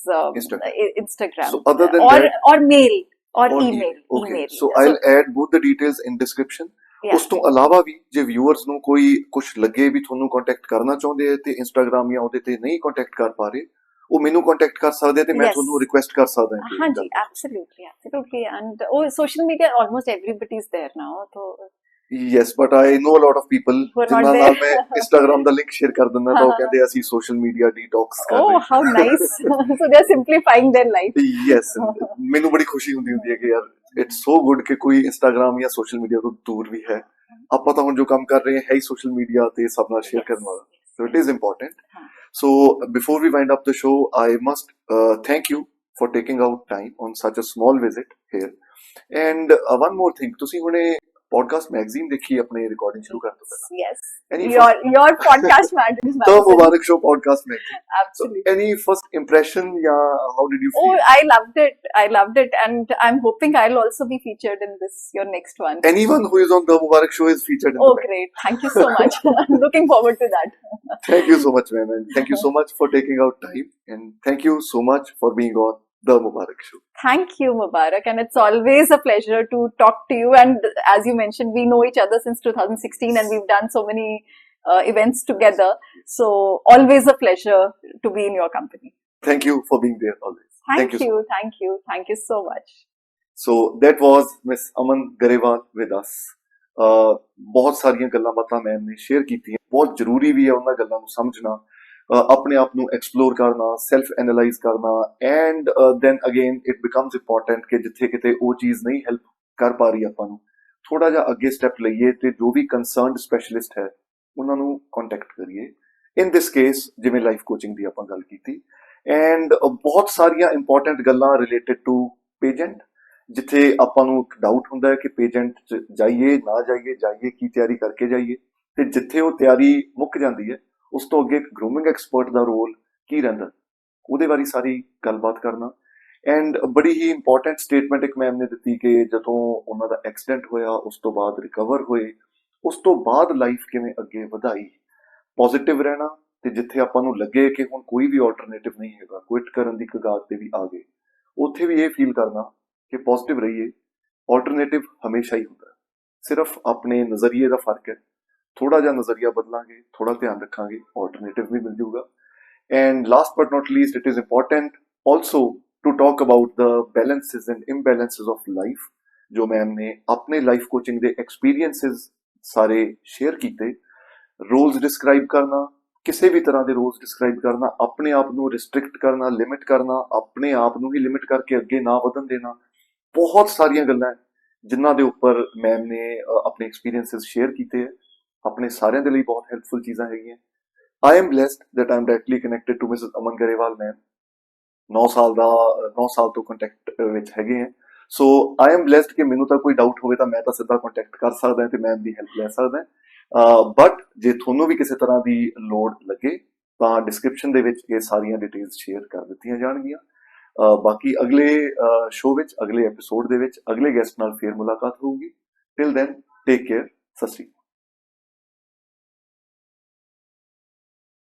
Instagram. So other than or that, or mail or or email. Okay. Email. So I'll add both the details in description. Yeah. ਉਸ ਤੋਂ ਇਲਾਵਾ ਵੀ ਜੇ viewers ਨੂੰ ਕੋਈ ਕੁਝ ਲੱਗੇ ਵੀ ਤੁਹਾਨੂੰ contact ਕਰਨਾ ਚਾਹੁੰਦੇ ਆ ਤੇ ਇੰਸਟਾਗ੍ਰਾਮ ਜਾਂ ਉਹਦੇ ਤੇ ਨਹੀਂ ਕੰਟੈਕਟ ਕਰ ਪਾ ਰਹੇ, ਉਹ ਮੈਨੂੰ ਕੰਟੈਕਟ ਕਰ ਸਕਦੇ ਆ ਤੇ ਮੈਂ Yes. ਤੁਹਾਨੂੰ ਰਿਕੁਐਸਟ ਕਰ ਸਕਦਾ ਹਾਂ. ਹਾਂਜੀ, absolutely. And social media almost everybody is there now. So Yes, but I know a lot of people Who are not ਜਿਨ੍ਹਾਂ there. ਨਾਲ ਮੈਂ ਇੰਸਟਾਗ੍ਰਾਮ ਦਾ ਲਿੰਕ ਸ਼ੇਅਰ ਕਰ ਦਿੰਦਾ ਤਾਂ ਉਹ ਕਹਿੰਦੇ ਅਸੀਂ ਸੋਸ਼ਲ ਮੀਡੀਆ ਡੀਟੌਕਸ ਕਰ oh, ਰਹੇ how nice. So they're simplifying their life. Yes. ਮੈਨੂੰ ਬੜੀ ਖੁਸ਼ੀ ਹੁੰਦੀ ਹੈ ਕਿ ਯਾਰ ਇਟਸ ਸੋ ਗੁੱਡ ਕਿ ਕੋਈ ਇੰਸਟਾਗ੍ਰਾਮ ਜਾਂ ਸੋਸ਼ਲ ਮੀਡੀਆ ਤੋਂ ਦੂਰ ਵੀ ਹੈ. ਆਪਾਂ ਤਾਂ ਹੁਣ ਜੋ ਕੰਮ ਕਰ ਰਹੇ ਹਾਂ ਹੈ ਹੀ ਸੋਸ਼ਲ ਮੀਡੀਆ ਤੇ ਸਭ ਨਾਲ ਸ਼ੇਅਰ ਕਰਨ ਵਾਲਾ. So it is important. So before we wind up the show, I must thank you for taking out time on such a small visit here. And one more thing, ਤੁਸੀਂ ਹੁਣੇ podcast magazine ਦੇਖੀ ਆਪਣੇ recording ਸ਼ੁਰੂ ਕਰਨ ਤੋਂ ਪਹਿਲਾਂ? Yes. Any Your podcast magazine. The Mubarak Show podcast magazine. So Absolutely. any first impression, yeah, how did you feel? Oh, I loved it, and I'm hoping I'll also be featured in your next one. Anyone who is on The Mubarak Show is featured in Oh, the magazine. great! Thank you so much. I'm looking forward to that. Thank you so much, ma'am, and thank you so much for taking out time, and thank you so much for being on The Mubarak Show. Thank you, Mubarak, and it's always a pleasure to talk to you. And as you mentioned, we know each other since 2016, and we've done so many events together. So always a pleasure to be in your company. Thank you for being there always. Thank so much. Thank you so much. So that was Miss Aman Grewal with us. ਬਹੁਤ ਸਾਰੀਆਂ ਗੱਲਾਂ ਬਾਤਾਂ ma'am ਨੇ share ਕੀਤੀਆਂ. ਬਹੁਤ ਜ਼ਰੂਰੀ ਵੀ ਹੈ ਉਹਨਾਂ ਗੱਲਾਂ ਨੂੰ ਸਮਝਣਾ, ਆਪਣੇ ਆਪ ਨੂੰ ਐਕਸਪਲੋਰ ਕਰਨਾ, ਸੈਲਫ ਐਨਾਲਾਈਜ਼ ਕਰਨਾ, and then again it becomes important ਕਿ ਜਿੱਥੇ ਕਿਤੇ ਉਹ ਚੀਜ਼ ਨਹੀਂ ਹੈਲਪ ਕਰ ਪਾ ਰਹੀ ਆਪਾਂ ਨੂੰ, ਥੋੜਾ ਜਿਹਾ ਅੱਗੇ ਸਟੈਪ ਲਈਏ ਤੇ ਜੋ ਵੀ ਕੰਸਰਨਡ ਸਪੈਸ਼ਲਿਸਟ ਹੈ ਉਹਨਾਂ ਨੂੰ ਕੰਟੈਕਟ ਕਰੀਏ. ਇਨ ਦਿਸ ਕੇਸ ਜਿਵੇਂ ਲਾਈਫ ਕੋਚਿੰਗ ਦੀ ਆਪਾਂ ਗੱਲ ਕੀਤੀ, ਐਂਡ ਬਹੁਤ ਸਾਰੀਆਂ ਇੰਪੋਰਟੈਂਟ ਗੱਲਾਂ ਰਿਲੇਟਡ ਟੂ ਪੇਜੈਂਟ, ਜਿੱਥੇ ਆਪਾਂ ਨੂੰ ਇੱਕ ਡਾਊਟ ਹੁੰਦਾ ਹੈ ਕਿ ਪੇਜੈਂਟ 'ਚ ਜਾਈਏ ਨਾ ਜਾਈਏ ਕੀ ਤਿਆਰੀ ਕਰਕੇ ਜਾਈਏ, ਤੇ ਜਿੱਥੇ ਉਹ ਤਿਆਰੀ ਮੁੱਕ ਜਾਂਦੀ ਹੈ ਉਸ ਤੋਂ ਅੱਗੇ ਗਰੂਮਿੰਗ ਐਕਸਪਰਟ ਦਾ ਰੋਲ ਕੀ ਰਹਿੰਦਾ, ਉਹਦੇ ਬਾਰੇ ਸਾਰੀ ਗੱਲਬਾਤ ਕਰਨਾ. ਐਂਡ ਬੜੀ ਹੀ ਇੰਪੋਰਟੈਂਟ ਸਟੇਟਮੈਂਟ ਇੱਕ ਮੈਮ ਨੇ ਦਿੱਤੀ ਕਿ ਜਦੋਂ ਉਹਨਾਂ ਦਾ ਐਕਸੀਡੈਂਟ ਹੋਇਆ ਉਸ ਤੋਂ ਬਾਅਦ ਰਿਕਵਰ ਹੋਏ, ਉਸ ਤੋਂ ਬਾਅਦ ਲਾਈਫ ਕਿਵੇਂ ਅੱਗੇ ਵਧਾਈ, ਪੋਜ਼ਿਟਿਵ ਰਹਿਣਾ, ਤੇ ਜਿੱਥੇ ਆਪਾਂ ਨੂੰ ਲੱਗੇ ਕਿ ਹੁਣ ਕੋਈ ਵੀ ਆਲਟਰਨੇਟਿਵ ਨਹੀਂ ਹੈਗਾ, ਕੁਇਟ ਕਰਨ ਦੀ ਕਗਾਰ ਤੇ ਵੀ ਆ ਗਏ, ਉੱਥੇ ਵੀ ਇਹ ਫੀਲ ਕਰਨਾ ਕਿ ਪੋਜ਼ਿਟਿਵ ਰਹੀਏ, ਆਲਟਰਨੇਟਿਵ ਹਮੇਸ਼ਾ ਹੀ ਹੁੰਦਾ, ਸਿਰਫ ਆਪਣੇ ਨਜ਼ਰੀਏ ਦਾ ਫਰਕ ਹੈ. ਥੋੜਾ ਜਿਹਾ ਨਜ਼ਰੀਆ ਬਦਲਾਂਗੇ, ਥੋੜਾ ਧਿਆਨ ਰੱਖਾਂਗੇ, ਆਲਟਰਨੇਟਿਵ ਵੀ ਮਿਲ ਜਾਊਗਾ. And last but not least, it is important also to talk about the balances and imbalances of life, ਜੋ ਮੈਮ ਨੇ ਆਪਣੇ ਲਾਈਫ ਕੋਚਿੰਗ ਦੇ ਐਕਸਪੀਰੀਐਂਸਿਸ ਸਾਰੇ ਸ਼ੇਅਰ ਕੀਤੇ. ਰੋਲਸ ਡਿਸਕ੍ਰਾਈਬ ਕਰਨਾ, ਕਿਸੇ ਵੀ ਤਰ੍ਹਾਂ ਦੇ ਰੋਲਸ ਡਿਸਕ੍ਰਾਈਬ ਕਰਨਾ, ਆਪਣੇ ਆਪ ਨੂੰ ਰਿਸਟ੍ਰਿਕਟ ਕਰਨਾ, ਲਿਮਿਟ ਕਰਨਾ, ਆਪਣੇ ਆਪ ਨੂੰ ਹੀ ਲਿਮਿਟ ਕਰਕੇ ਅੱਗੇ ਨਾ ਵਧਣ ਦੇਣਾ, ਬਹੁਤ ਸਾਰੀਆਂ ਗੱਲਾਂ ਜਿਨ੍ਹਾਂ ਦੇ ਉੱਪਰ ਮੈਮ ਨੇ ਆਪਣੇ ਐਕਸਪੀਰੀਐਂਸਿਸ ਸ਼ੇਅਰ ਕੀਤੇ ਹੈ. ਆਪਣੇ ਸਾਰਿਆਂ ਦੇ ਲਈ ਬਹੁਤ ਹੈਲਪਫੁਲ ਚੀਜ਼ਾਂ ਹੈਗੀਆਂ. I am blessed that I am directly connected to Mrs Aman Grewal ma'am. 9 ਸਾਲ ਤੋਂ ਕੰਟੈਕਟ ਵਿੱਚ ਹੈਗੇ ਹੈ. ਸੋ ਆਈ ਐਮ ਬਲੈਸਡ ਕਿ ਮੈਨੂੰ ਤਾਂ ਕੋਈ ਡਾਊਟ ਹੋਵੇ ਤਾਂ ਮੈਂ ਤਾਂ ਸਿੱਧਾ ਕੰਟੈਕਟ ਕਰ ਸਕਦਾ ਤੇ ਮੈਮ ਦੀ ਹੈਲਪ ਲੈ ਸਕਦਾ. ਬਟ ਜੇ ਤੁਹਾਨੂੰ ਵੀ ਕਿਸੇ ਤਰ੍ਹਾਂ ਦੀ ਲੋੜ ਲੱਗੇ ਤਾਂ ਡਿਸਕ੍ਰਿਪਸ਼ਨ ਦੇ ਵਿੱਚ ਇਹ ਸਾਰੀਆਂ ਡਿਟੇਲਸ ਸ਼ੇਅਰ ਕਰ ਦਿੱਤੀਆਂ ਜਾਣਗੀਆਂ. ਬਾਕੀ ਅਗਲੇ ਸ਼ੋਅ ਵਿੱਚ, ਅਗਲੇ ਐਪੀਸੋਡ ਦੇ ਵਿੱਚ ਅਗਲੇ ਗੈਸਟ ਨਾਲ ਫੇਰ ਮੁਲਾਕਾਤ ਹੋਊਗੀ। Till then take care. ਸਤਿ ਸ਼੍ਰੀ ਅਕਾਲ।